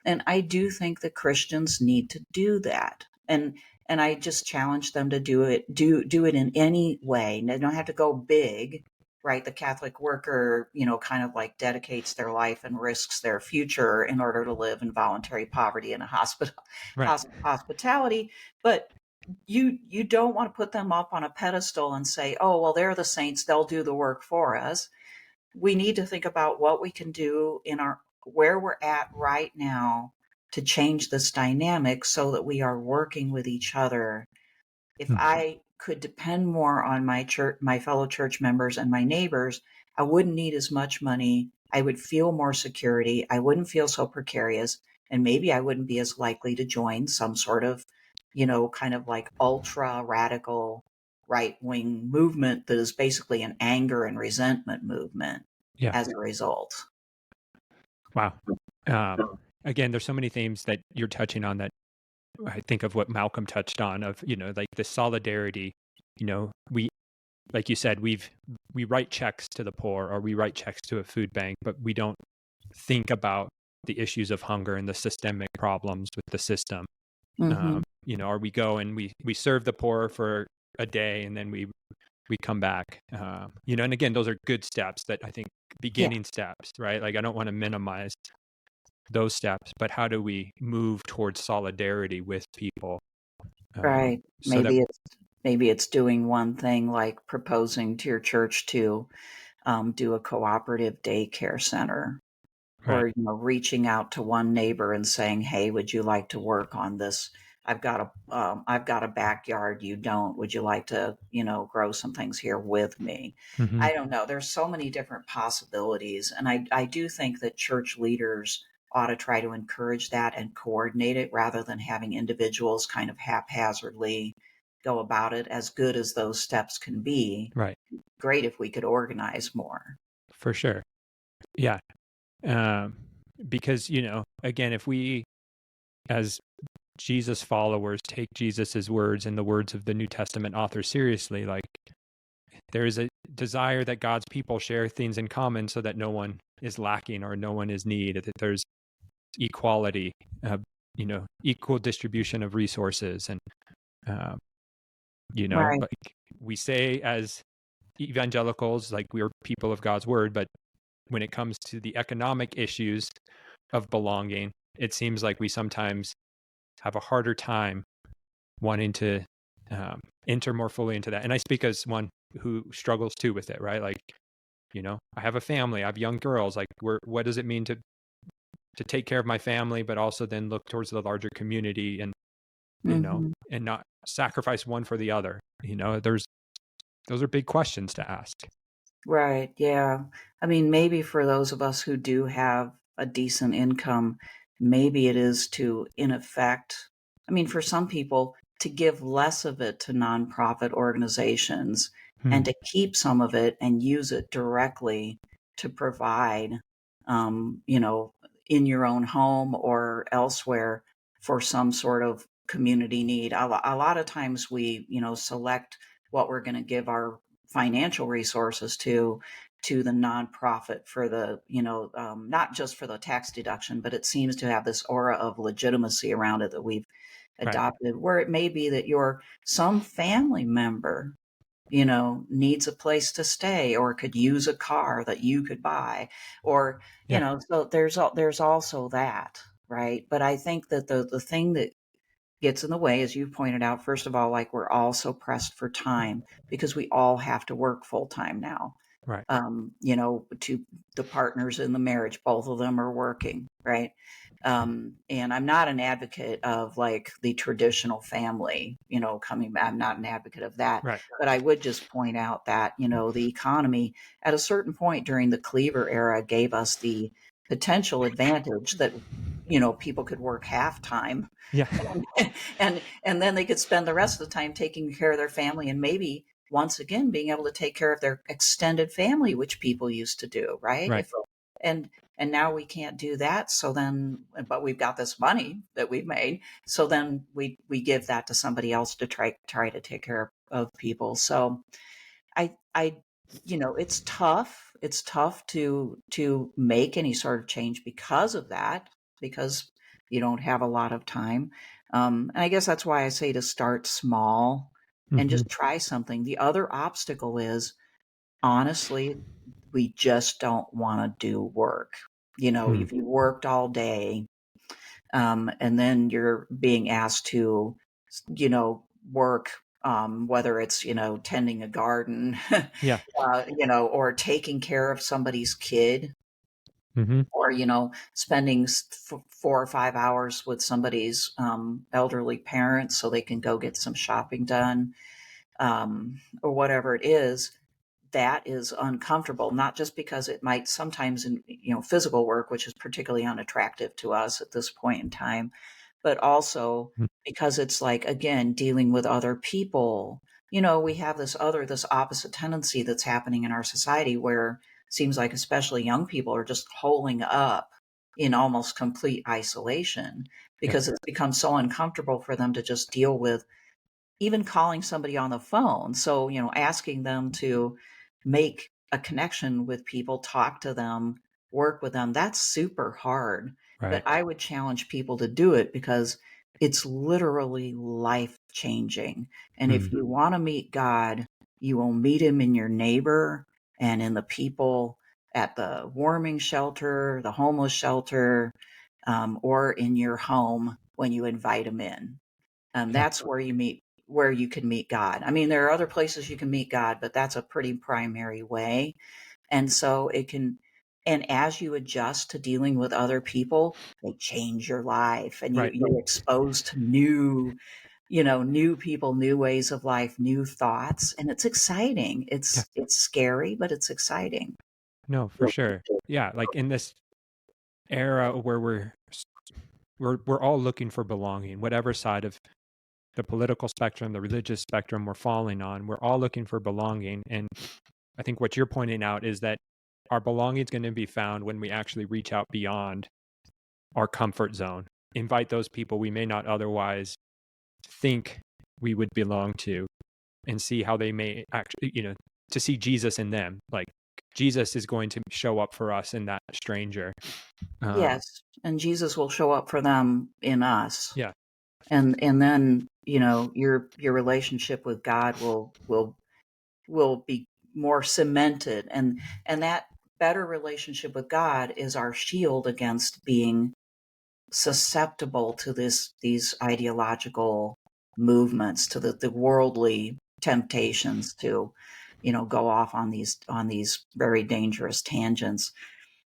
Speaker 2: And I do think that Christians need to do that. And I just challenge them to do it in any way. They don't have to go big, right? The Catholic worker, kind of like dedicates their life and risks their future in order to live in voluntary poverty in a
Speaker 1: Right.
Speaker 2: hospitality. But you don't want to put them up on a pedestal and say, oh, well, they're the saints, they'll do the work for us. We need to think about what we can do in our where we're at right now to change this dynamic so that we are working with each other. If
Speaker 1: Mm.
Speaker 2: I could depend more on my church, my fellow church members and my neighbors, I wouldn't need as much money. I would feel more security. I wouldn't feel so precarious. And maybe I wouldn't be as likely to join some sort of, kind of like ultra radical right wing movement that is basically an anger and resentment movement
Speaker 1: Yeah.
Speaker 2: as a result.
Speaker 1: Wow. Um, Again, there's so many themes that you're touching on that I think of what Malcolm touched on of, like the solidarity, we, like you said, we write checks to the poor or we write checks to a food bank, but we don't think about the issues of hunger and the systemic problems with the system.
Speaker 2: Hmm.
Speaker 1: Or we go and we serve the poor for a day and then we come back, and again, those are good steps that I think
Speaker 2: Yeah,
Speaker 1: beginning steps, right? Like I don't want to minimize those steps, but how do we move towards solidarity with people,
Speaker 2: right.
Speaker 1: so that
Speaker 2: Maybe it's doing one thing, like proposing to your church to do a cooperative daycare center,
Speaker 1: right.
Speaker 2: or reaching out to one neighbor and saying, hey, would you like to work on this? I've got a backyard, you don't, would you like to grow some things here with me?
Speaker 1: Hmm.
Speaker 2: I don't know, there's so many different possibilities, and I do think that church leaders ought to try to encourage that and coordinate it rather than having individuals kind of haphazardly go about it. As good as those steps can be,
Speaker 1: Right.
Speaker 2: great if we could organize more.
Speaker 1: For sure. Yeah. um, because again, if we as Jesus followers take Jesus's words and the words of the New Testament author seriously, like there is a desire that God's people share things in common so that no one is lacking or no one is needed, that there's equality, equal distribution of resources. And,
Speaker 2: Right.
Speaker 1: like we say as evangelicals, like we're people of God's word, but when it comes to the economic issues of belonging, it seems like we sometimes have a harder time wanting to enter more fully into that. And I speak as one who struggles too with it, right? Like, I have a family, I have young girls. Like, what does it mean to take care of my family, but also then look towards the larger community and,
Speaker 2: Hmm.
Speaker 1: and not sacrifice one for the other? Those are big questions to ask.
Speaker 2: Right. Yeah. I mean, maybe for those of us who do have a decent income, maybe it is to, in effect, I mean, for some people, to give less of it to nonprofit organizations
Speaker 1: Hmm.
Speaker 2: and to keep some of it and use it directly to provide, you know, in your own home or elsewhere for some sort of community need. A lot of times we, select what we're going to give our financial resources to the nonprofit for the not just for the tax deduction, but it seems to have this aura of legitimacy around it that we've
Speaker 1: Right.
Speaker 2: adopted, where it may be that your some family member needs a place to stay or could use a car that you could buy, or
Speaker 1: Yeah.
Speaker 2: so there's also that, right? But I think that the thing that gets in the way, as you pointed out, first of all, like we're all so pressed for time because we all have to work full time now.
Speaker 1: Right.
Speaker 2: To the partners in the marriage, both of them are working, right? And I'm not an advocate of like the traditional family, coming back. I'm not an advocate of that.
Speaker 1: Right.
Speaker 2: But I would just point out that, the economy at a certain point during the Cleaver era gave us the potential advantage that, people could work half time
Speaker 1: Yeah.
Speaker 2: and then they could spend the rest of the time taking care of their family and maybe once again being able to take care of their extended family, which people used to do, right?
Speaker 1: Right.
Speaker 2: If and and now we can't do that. So then, but we've got this money that we've made. So then we give that to somebody else to try to take care of people. So I it's tough. It's tough to make any sort of change because of that, because you don't have a lot of time. And I guess that's why I say to start small and
Speaker 1: Hmm.
Speaker 2: just try something. The other obstacle is, honestly, we just don't want to do work.
Speaker 1: Hmm.
Speaker 2: If you worked all day, and then you're being asked to, work, whether it's, tending a garden,
Speaker 1: Yeah.
Speaker 2: or taking care of somebody's kid,
Speaker 1: Hmm.
Speaker 2: or, spending 4 or 5 hours with somebody's elderly parents so they can go get some shopping done, or whatever it is. That is uncomfortable, not just because it might sometimes, in physical work, which is particularly unattractive to us at this point in time, but also because it's like, again, dealing with other people. We have this opposite tendency that's happening in our society where it seems like especially young people are just holding up in almost complete isolation
Speaker 1: Yeah.
Speaker 2: because it's become so uncomfortable for them to just deal with even calling somebody on the phone. So, asking them to make a connection with people, talk to them, work with them, that's super hard. But
Speaker 1: Right.
Speaker 2: I would challenge people to do it because it's literally life changing. And if
Speaker 1: Hmm.
Speaker 2: you want to meet God, you will meet him in your neighbor and in the people at the warming shelter, the homeless shelter, or in your home when you invite them in.
Speaker 1: Yeah.
Speaker 2: That's where you can meet God. I mean, there are other places you can meet God, but that's a pretty primary way. And so and as you adjust to dealing with other people, they change your life and
Speaker 1: Right.
Speaker 2: you're exposed to new people, new ways of life, new thoughts. And it's exciting.
Speaker 1: Yeah.
Speaker 2: It's scary, but it's exciting.
Speaker 1: No, for sure. Yeah. Like in this era where we're all looking for belonging, whatever side of the political spectrum, the religious spectrum we're falling on, we're all looking for belonging. And I think what you're pointing out is that our belonging is going to be found when we actually reach out beyond our comfort zone, invite those people we may not otherwise think we would belong to, and see how they may actually, to see Jesus in them. Like, Jesus is going to show up for us in that stranger.
Speaker 2: Yes, and Jesus will show up for them in us.
Speaker 1: Yeah.
Speaker 2: And then, your relationship with God will be more cemented, and that better relationship with God is our shield against being susceptible to these ideological movements, to the worldly temptations to, go off on these very dangerous tangents.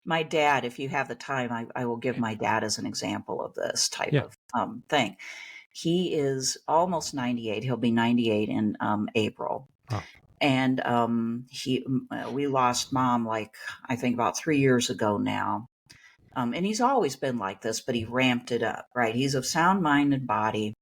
Speaker 2: My dad, if you have the time, I will give my dad as an example of this type
Speaker 1: Yeah.
Speaker 2: of thing. He is almost 98. He'll be 98 in April.
Speaker 1: Oh.
Speaker 2: And we lost mom, like, I think about 3 years ago now. And he's always been like this, but he ramped it up, right? He's of sound mind and body.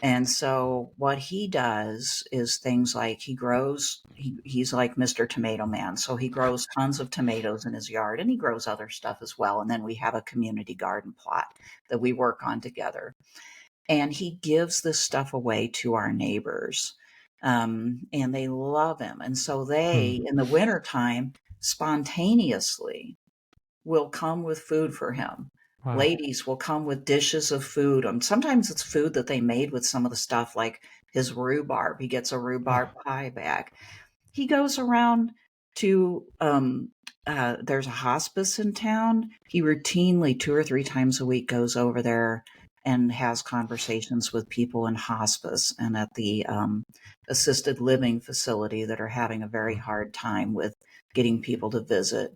Speaker 2: And so what he does is things like he's like Mr. Tomato Man. So he grows tons of tomatoes in his yard, and he grows other stuff as well. And then we have a community garden plot that we work on together. And he gives this stuff away to our neighbors. And they love him. And so they, in the wintertime, spontaneously will come with food for him.
Speaker 1: Wow.
Speaker 2: Ladies will come with dishes of food. Sometimes it's food that they made with some of the stuff, like his rhubarb. He gets a rhubarb pie bag. He goes around to, there's a hospice in town. He routinely 2 or 3 times a week goes over there and has conversations with people in hospice and at the assisted living facility that are having a very hard time with getting people to visit.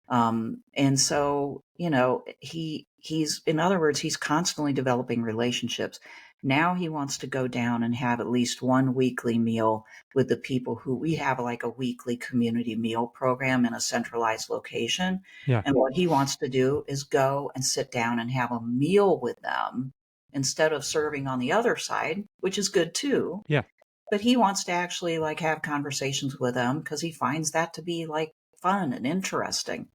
Speaker 2: And so, he's, in other words, he's constantly developing relationships. Now he wants to go down and have at least one weekly meal with the people who we have, like a weekly community meal program in a centralized location.
Speaker 1: Yeah.
Speaker 2: And what he wants to do is go and sit down and have a meal with them instead of serving on the other side, which is good too.
Speaker 1: Yeah.
Speaker 2: But he wants to actually, like, have conversations with them because he finds that to be, like, fun and interesting.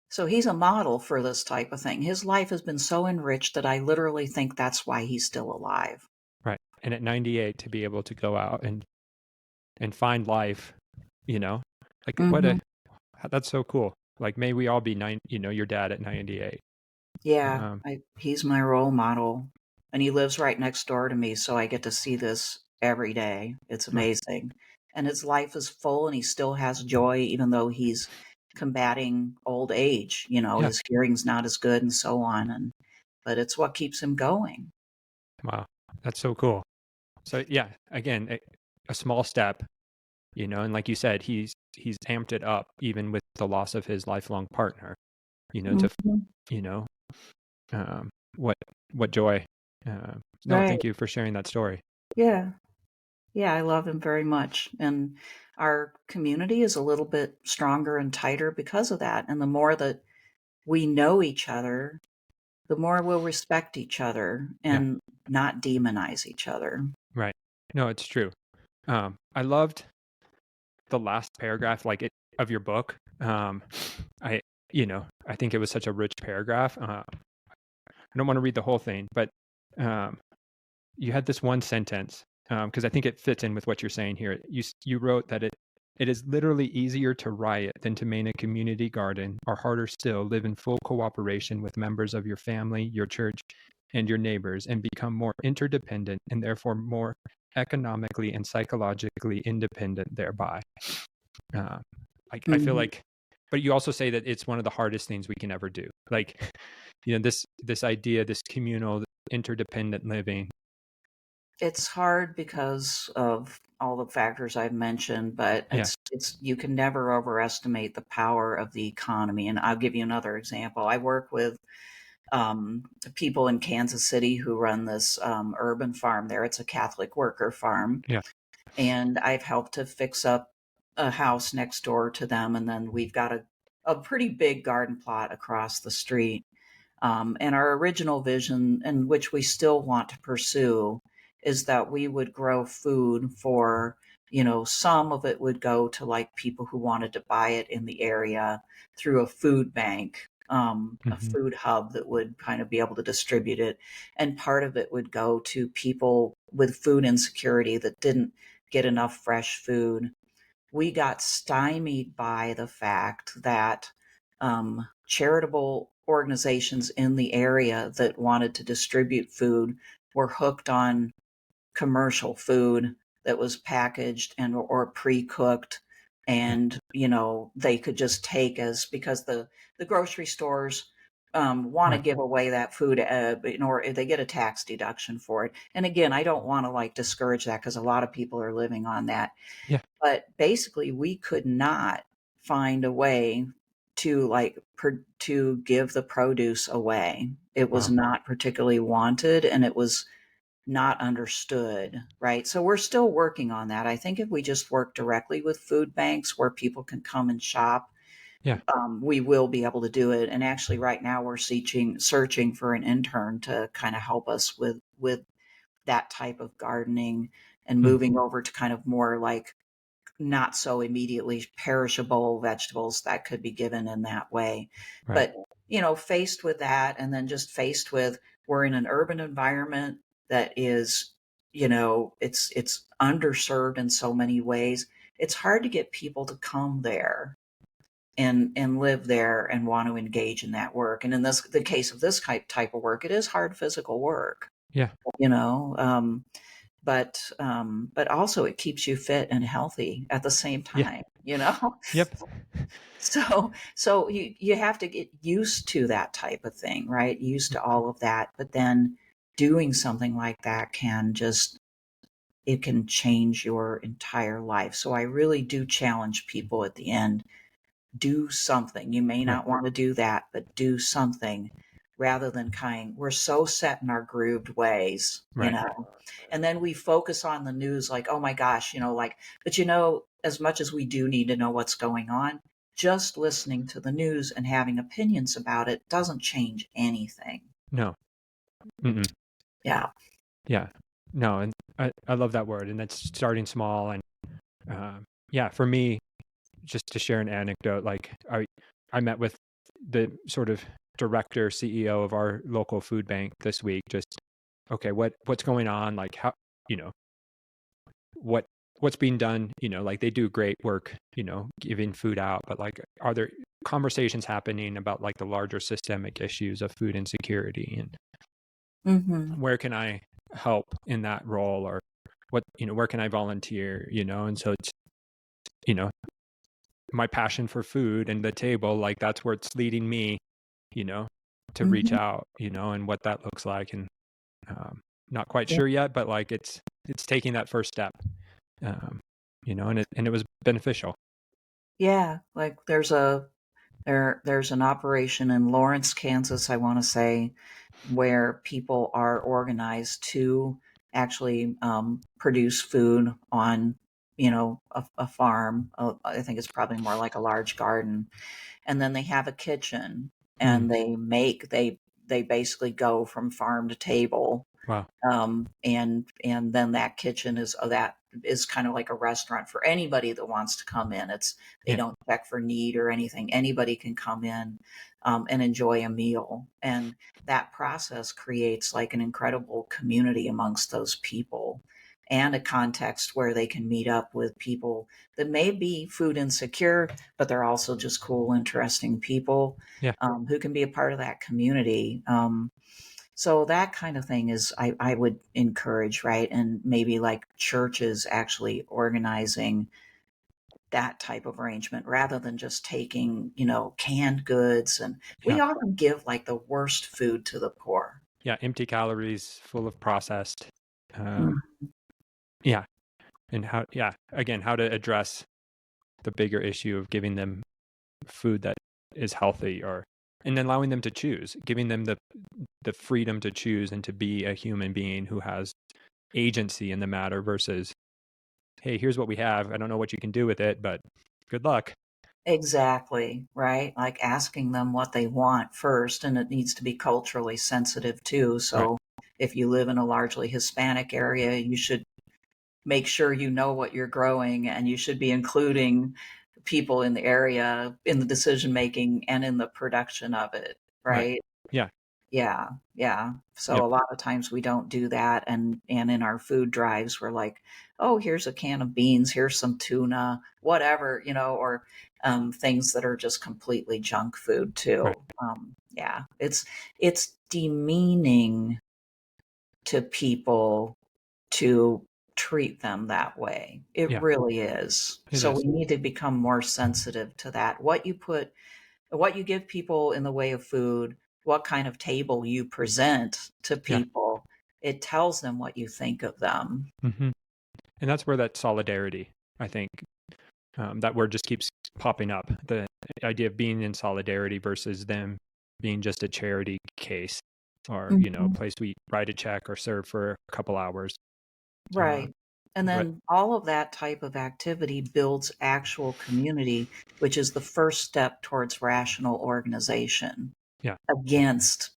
Speaker 2: So he's a model for this type of thing. His life has been so enriched that I literally think that's why he's still alive.
Speaker 1: Right. And at 98 to be able to go out and find life, like that's so cool. Like, may we all be your dad at 98.
Speaker 2: Yeah, he's my role model, and he lives right next door to me, so I get to see this every day. It's amazing. And his life is full, and he still has joy, even though he's combating old age. His hearing's not as good and so on, but it's what keeps him going.
Speaker 1: Wow, that's so cool. So yeah, again, a small step, and like you said, he's amped it up even with the loss of his lifelong partner, to what joy. No,
Speaker 2: Right.
Speaker 1: thank you for sharing that story.
Speaker 2: Yeah. Yeah, I love him very much. And our community is a little bit stronger and tighter because of that. And the more that we know each other, the more we'll respect each other and not demonize each other.
Speaker 1: Right. No, it's true. I loved the last paragraph, of your book. I think it was such a rich paragraph. I don't want to read the whole thing, but you had this one sentence, because I think it fits in with what you're saying here. You wrote that it is literally easier to riot than to maintain a community garden, or harder still, live in full cooperation with members of your family, your church, and your neighbors, and become more interdependent and therefore more economically and psychologically independent thereby. I feel like, but you also say that it's one of the hardest things we can ever do. Like, this idea, this communal, interdependent living.
Speaker 2: It's hard because of all the factors I've mentioned, but it's you can never overestimate the power of the economy. And I'll give you another example. I work with people in Kansas City who run this urban farm there. It's a Catholic worker farm.
Speaker 1: Yeah.
Speaker 2: And I've helped to fix up a house next door to them. And then we've got a pretty big garden plot across the street. And our original vision, and which we still want to pursue, is that we would grow food for, some of it would go to, like, people who wanted to buy it in the area through a food bank, a food hub that would kind of be able to distribute it. And part of it would go to people with food insecurity that didn't get enough fresh food. we got stymied by the fact that charitable organizations in the area that wanted to distribute food were hooked on commercial food that was packaged and or pre-cooked,
Speaker 1: Yeah.
Speaker 2: and they could just take as because the grocery stores want to
Speaker 1: Right.
Speaker 2: give away that food, or they get a tax deduction for it. And again, I don't want to like discourage that because a lot of people are living on that.
Speaker 1: Yeah.
Speaker 2: But basically, we could not find a way to to give the produce away. It was
Speaker 1: Wow.
Speaker 2: not particularly wanted, and it was not understood, right? So we're still working on that. I think if we just work directly with food banks where people can come and shop,
Speaker 1: Yeah.
Speaker 2: we will be able to do it. And actually, right now we're searching for an intern to kind of help us with that type of gardening and
Speaker 1: Mm.
Speaker 2: moving over to kind of more like not so immediately perishable vegetables that could be given in that way.
Speaker 1: Right.
Speaker 2: But, faced with that, and then just faced with we're in an urban environment that is, it's underserved in so many ways. It's hard to get people to come there and live there and want to engage in that work. And in the case of this type of work, it is hard physical work,
Speaker 1: Yeah.
Speaker 2: you know. But also it keeps you fit and healthy at the same
Speaker 1: Yeah.
Speaker 2: time.
Speaker 1: Yep.
Speaker 2: So you have to get used to that type of thing, right? Used to all of that, but then doing something like that it can change your entire life. So I really do challenge people at the end, do something. You may
Speaker 1: Right.
Speaker 2: not want to do that, but do something rather than we're so set in our grooved ways,
Speaker 1: Right.
Speaker 2: and then we focus on the news like, oh my gosh, but as much as we do need to know what's going on, just listening to the news and having opinions about it doesn't change anything.
Speaker 1: No. Mm-mm.
Speaker 2: Yeah.
Speaker 1: Yeah. No, and I love that word, and that's starting small. And yeah, for me, just to share an anecdote, like I met with the sort of director CEO of our local food bank this week. Just okay, what's going on? Like how you know what what's being done? Like they do great work, giving food out, but like are there conversations happening about like the larger systemic issues of food insecurity, and
Speaker 2: Hmm.
Speaker 1: where can I help in that role, or where can I volunteer? And so it's you know my passion for food and the table, like that's where it's leading me, you know, to reach
Speaker 2: Hmm.
Speaker 1: out, and what that looks like. And not quite
Speaker 2: Yeah.
Speaker 1: sure yet, but like it's taking that first step, and it was beneficial.
Speaker 2: Yeah. Like there's an operation in Lawrence, Kansas, I want to say, where people are organized to actually produce food on, a farm. I think it's probably more like a large garden, and then they have a kitchen,
Speaker 1: Mm,
Speaker 2: and they basically go from farm to table,
Speaker 1: wow.
Speaker 2: and then that is kind of like a restaurant for anybody that wants to come in. They
Speaker 1: Yeah.
Speaker 2: don't check for need or anything. Anybody can come in and enjoy a meal, and that process creates like an incredible community amongst those people, and a context where they can meet up with people that may be food insecure, but they're also just cool, interesting people
Speaker 1: Yeah.
Speaker 2: who can be a part of that community. So that kind of thing is, I would encourage, right? And maybe like churches actually organizing that type of arrangement rather than just taking, canned goods. And we
Speaker 1: Yeah.
Speaker 2: often give like the worst food to the poor.
Speaker 1: Yeah. Empty calories, full of processed.
Speaker 2: Mm.
Speaker 1: Yeah. And again, how to address the bigger issue of giving them food that is healthy, and then allowing them to choose, giving them the freedom to choose and to be a human being who has agency in the matter versus, hey, here's what we have. I don't know what you can do with it, but good luck.
Speaker 2: Exactly, right? Like asking them what they want first, and it needs to be culturally sensitive too.
Speaker 1: Right.
Speaker 2: So if you live in a largely Hispanic area, you should make sure you know what you're growing, and you should be including people in the area in the decision making and in the production of it,
Speaker 1: Right.
Speaker 2: right?
Speaker 1: Yeah.
Speaker 2: Yeah, yeah. So
Speaker 1: Yep.
Speaker 2: a lot of times we don't do that, and in our food drives, we're like, "Oh, here's a can of beans, here's some tuna," whatever, or, things that are just completely junk food
Speaker 1: Right.
Speaker 2: too. Yeah, it's demeaning to people to treat them that way. It
Speaker 1: Yeah,
Speaker 2: really is.
Speaker 1: it
Speaker 2: So
Speaker 1: is.
Speaker 2: we need to become more sensitive to that. What you give people in the way of food, what kind of table you present to
Speaker 1: Yeah.
Speaker 2: people, it tells them what you think of them.
Speaker 1: Hmm. And that's where that solidarity, I think, that word just keeps popping up. The idea of being in solidarity versus them being just a charity case or, a
Speaker 2: Mhm.
Speaker 1: place we write a check or serve for a couple hours. Uh,
Speaker 2: Right. And
Speaker 1: but
Speaker 2: then all of that type of activity builds actual community, which is the first step towards rational organization
Speaker 1: yeah,
Speaker 2: against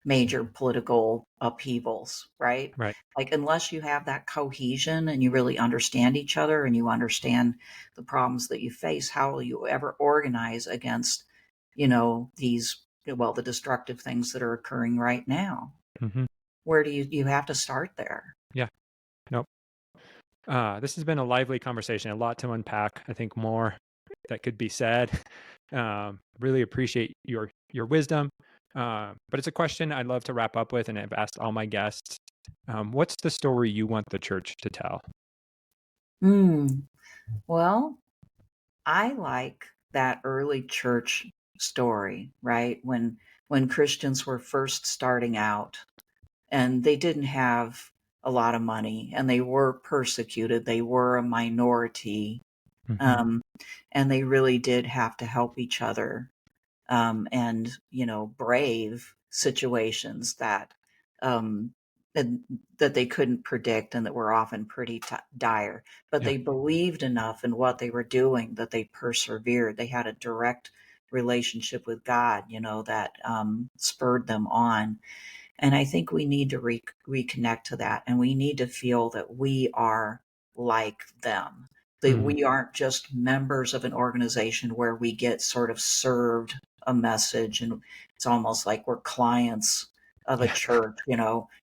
Speaker 2: major political upheavals, right?
Speaker 1: right.
Speaker 2: Like, unless you have that cohesion and you really understand each other and you understand the problems that you face, how will you ever organize against, the destructive things that are occurring right now?
Speaker 1: Hmm.
Speaker 2: Where do you have to start there?
Speaker 1: Yeah. Nope. This has been a lively conversation, a lot to unpack. I think more that could be said. Really appreciate your wisdom. But it's a question I'd love to wrap up with, and I've asked all my guests. What's the story you want the church to tell?
Speaker 2: Mm, well, I like that early church story, right? When Christians were first starting out and they didn't have a lot of money and they were persecuted, they were a minority,
Speaker 1: Hmm.
Speaker 2: um, and they really did have to help each other, and brave situations um, and that they couldn't predict and that were often pretty dire. But
Speaker 1: Yeah.
Speaker 2: they believed enough in what they were doing that they persevered. They had a direct relationship with God, that spurred them on. And I think we need to reconnect to that. And we need to feel that we are like them, that
Speaker 1: Mm.
Speaker 2: we aren't just members of an organization where we get sort of served a message and it's almost like we're clients of a
Speaker 1: Yeah.
Speaker 2: church,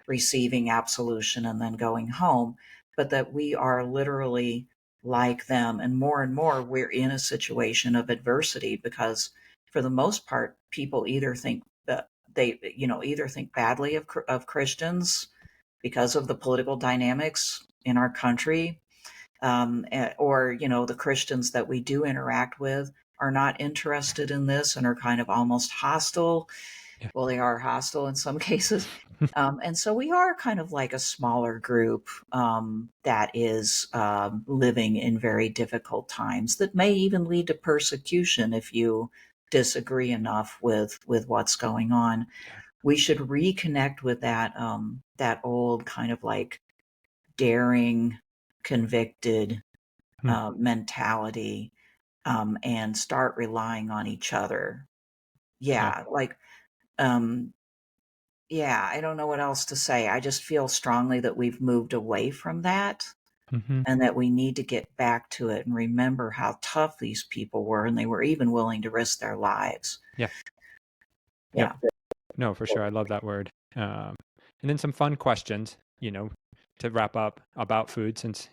Speaker 2: receiving absolution and then going home, but that we are literally like them. And more, we're in a situation of adversity because for the most part, people either think that they either think badly of Christians because of the political dynamics in our country, or the Christians that we do interact with are not interested in this and are kind of almost hostile.
Speaker 1: Yeah.
Speaker 2: Well, they are hostile in some cases. And so we are kind of like a smaller group, that is living in very difficult times that may even lead to persecution if you disagree enough with what's going on.
Speaker 1: Yeah.
Speaker 2: We should reconnect with that old kind of like daring, convicted
Speaker 1: Mm.
Speaker 2: mentality, and start relying on each other.
Speaker 1: Yeah.
Speaker 2: Yeah, like, um, yeah, I don't know what else to say. I just feel strongly that we've moved away from that
Speaker 1: Hmm.
Speaker 2: and that we need to get back to it and remember how tough these people were and they were even willing to risk their lives.
Speaker 1: Yeah. Yep.
Speaker 2: Yeah.
Speaker 1: No, for sure. I love that word. And then some fun questions, to wrap up about food, since,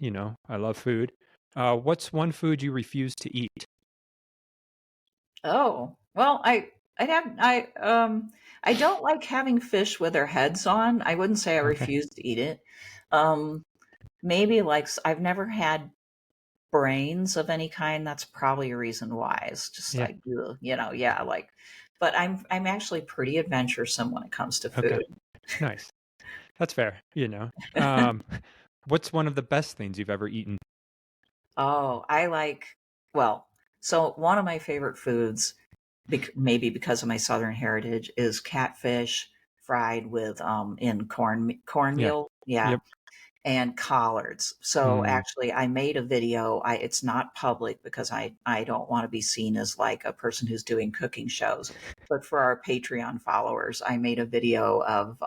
Speaker 1: I love food. What's one food you refuse to eat?
Speaker 2: Oh, well, I don't like having fish with their heads on. I wouldn't say I
Speaker 1: Okay.
Speaker 2: refuse to eat it. Um, Maybe like I've never had brains of any kind. That's probably a reason why. It's just
Speaker 1: Yeah.
Speaker 2: like, ugh, yeah, like, but I'm actually pretty adventuresome when it comes to
Speaker 1: Okay.
Speaker 2: food.
Speaker 1: Nice. That's fair. Um, what's one of the best things you've ever eaten?
Speaker 2: Oh, well, so one of my favorite foods, maybe because of my Southern heritage, is catfish fried with in
Speaker 1: Yeah.
Speaker 2: cornmeal. Yeah,
Speaker 1: Yep.
Speaker 2: and collards. So
Speaker 1: Mm,
Speaker 2: actually I made a video. It's not public because I don't want to be seen as like a person who's doing cooking shows. But for our Patreon followers, I made a video of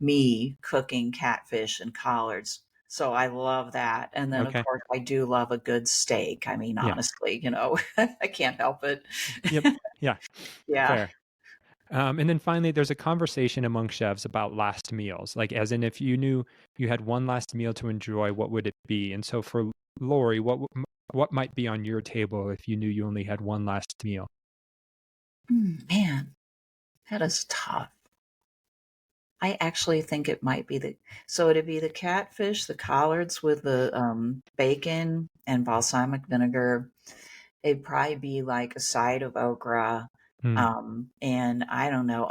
Speaker 2: me cooking catfish and collards. So I love that. And then of
Speaker 1: okay.
Speaker 2: course I do love a good steak. I mean,
Speaker 1: Yeah.
Speaker 2: honestly, I can't help it.
Speaker 1: Yep. Yeah.
Speaker 2: Yeah.
Speaker 1: Fair. And then finally, there's a conversation among chefs about last meals, like as in if you knew you had one last meal to enjoy, what would it be? And so for Lori, what might be on your table if you knew you only had one last meal?
Speaker 2: Man, that is tough. I actually think it might be it'd be the catfish, the collards with the bacon and balsamic vinegar. It'd probably be like a side of okra.
Speaker 1: Hmm.
Speaker 2: And I don't know,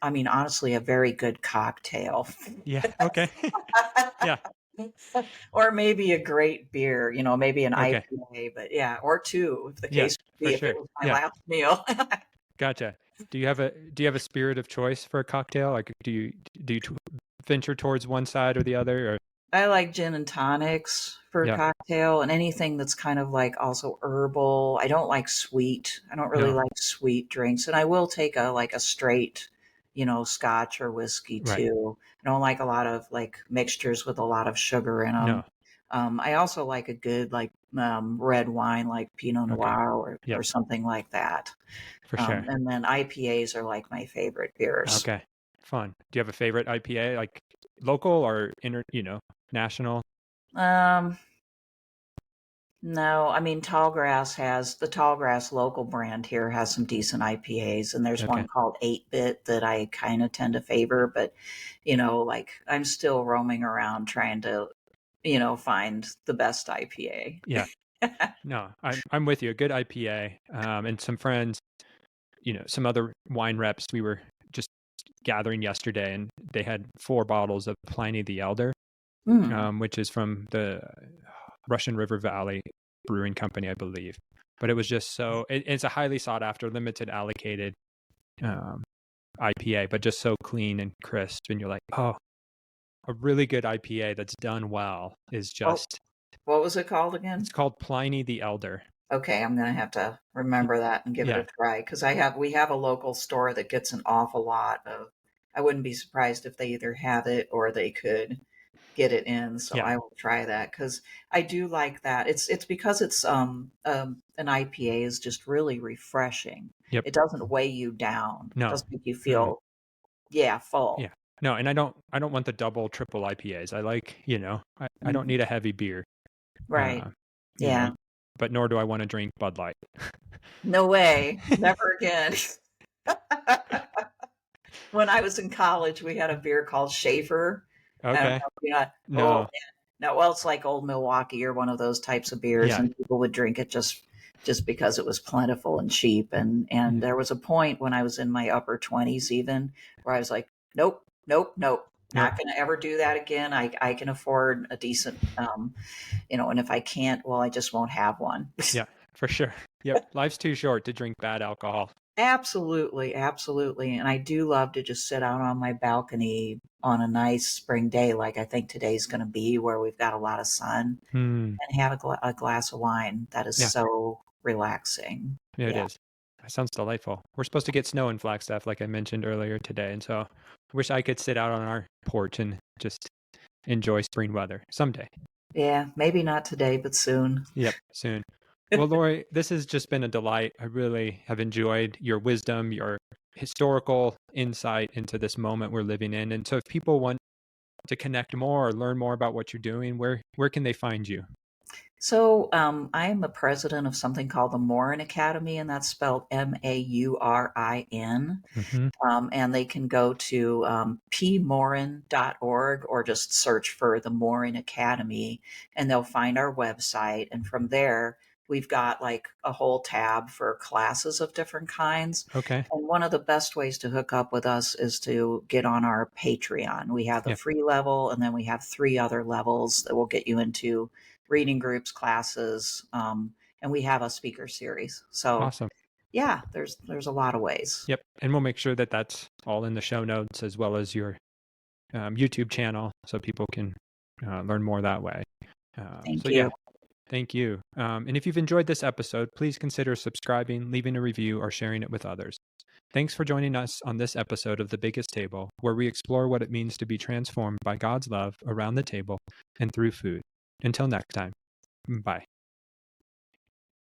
Speaker 2: honestly, a very good cocktail.
Speaker 1: Yeah. Okay. Yeah.
Speaker 2: Or maybe a great beer, maybe an
Speaker 1: Okay.
Speaker 2: IPA, but yeah, or two, if the
Speaker 1: Yeah.
Speaker 2: case would
Speaker 1: For
Speaker 2: be, if it
Speaker 1: sure.
Speaker 2: was my
Speaker 1: Yeah.
Speaker 2: last meal.
Speaker 1: Gotcha. Do you have a spirit of choice for a cocktail? Like, do you venture towards one side or the other? Or
Speaker 2: I like gin and tonics for a
Speaker 1: yeah.
Speaker 2: cocktail and anything that's kind of like also herbal. I don't like sweet. I don't really
Speaker 1: No.
Speaker 2: like sweet drinks. And I will take a straight, scotch or whiskey
Speaker 1: Right.
Speaker 2: too. I don't like a lot of like mixtures with a lot of sugar in them.
Speaker 1: No.
Speaker 2: I also like a good like red wine like Pinot
Speaker 1: Okay.
Speaker 2: Noir or
Speaker 1: Yep.
Speaker 2: something like that.
Speaker 1: For sure.
Speaker 2: And then IPAs are like my favorite beers.
Speaker 1: Okay. Fun. Do you have a favorite IPA, like local or national?
Speaker 2: Um, No, the Tallgrass local brand here has some decent IPAs, and there's
Speaker 1: Okay.
Speaker 2: one called 8-Bit that I kind of tend to favor, but like I'm still roaming around trying to, find the best IPA.
Speaker 1: Yeah. No, I'm with you. A good IPA. And some friends, some other wine reps. We were just gathering yesterday, and they had 4 bottles of Pliny the Elder,
Speaker 2: Mm.
Speaker 1: which is from the Russian River Valley Brewing Company, I believe. But it was just it's a highly sought after, limited allocated um, IPA, but just so clean and crisp. And you're like, oh, a really good IPA that's done well is
Speaker 2: Oh,
Speaker 1: just,
Speaker 2: what was it called
Speaker 1: it's
Speaker 2: again?
Speaker 1: called Pliny the Elder.
Speaker 2: Okay, I'm gonna have to remember that and give it a
Speaker 1: Yeah.
Speaker 2: try because we have a local store that gets an awful lot of. I wouldn't be surprised if they either have it or they could get it in, so
Speaker 1: Yeah.
Speaker 2: I will try that because I do like that. It's because it's an IPA is just really refreshing.
Speaker 1: Yep.
Speaker 2: It doesn't weigh you down. It
Speaker 1: No.
Speaker 2: doesn't make you
Speaker 1: Mm-mm.
Speaker 2: feel, yeah, full.
Speaker 1: Yeah. No, and I don't want the double, triple IPAs. I like, I don't
Speaker 2: Mhm.
Speaker 1: need a heavy beer.
Speaker 2: Right.
Speaker 1: Uh, you
Speaker 2: Yeah.
Speaker 1: know, but nor do I want to drink Bud Light.
Speaker 2: No way. Never again. When I was in college, we had a beer called Schaefer. I don't
Speaker 1: Okay.
Speaker 2: know if you know. Oh,
Speaker 1: No.
Speaker 2: man. No, well, it's like Old Milwaukee or one of those types of beers,
Speaker 1: Yeah.
Speaker 2: and people would drink it just because it was plentiful and cheap. And
Speaker 1: Yeah.
Speaker 2: there was a point when I was in my upper 20s even where I was like, nope, nope, nope,
Speaker 1: Nope.
Speaker 2: not going to ever do that again. I can afford a decent, and if I can't, well, I just won't have one.
Speaker 1: Yeah, for sure. Yep. Life's too short to drink bad alcohol.
Speaker 2: Absolutely, absolutely, and I do love to just sit out on my balcony on a nice spring day like I think today's gonna be, where we've got a lot of sun,
Speaker 1: Hmm.
Speaker 2: and have a glass of wine. That is
Speaker 1: Yeah.
Speaker 2: so relaxing.
Speaker 1: Yeah, it
Speaker 2: Yeah.
Speaker 1: is. That sounds delightful. We're supposed to get snow in Flagstaff, like I mentioned earlier today, and so I wish I could sit out on our porch and just enjoy spring weather someday.
Speaker 2: Yeah, maybe not today, but soon.
Speaker 1: Yep, soon. Well, Lori, this has just been a delight. I really have enjoyed your wisdom, your historical insight into this moment we're living in. And so if people want to connect more or learn more about what you're doing, where can they find you?
Speaker 2: So, I am a president of something called the Morin Academy, and that's spelled Maurin.
Speaker 1: Hmm.
Speaker 2: And they can go to pmorin.org or just search for the Morin Academy and they'll find our website. And from there, we've got like a whole tab for classes of different kinds.
Speaker 1: Okay.
Speaker 2: And one of the best ways to hook up with us is to get on our Patreon. We have the
Speaker 1: Yeah.
Speaker 2: free level, and then we have 3 other levels that will get you into reading groups, classes, and we have a speaker series. So
Speaker 1: Awesome.
Speaker 2: yeah, there's a lot of ways.
Speaker 1: Yep. And we'll make sure that that's all in the show notes as well as your YouTube channel so people can learn more that way. So
Speaker 2: Thank
Speaker 1: yeah,
Speaker 2: you.
Speaker 1: thank you. And if you've enjoyed this episode, please consider subscribing, leaving a review, or sharing it with others. Thanks for joining us on this episode of The Biggest Table, where we explore what it means to be transformed by God's love around the table and through food. Until next time, bye.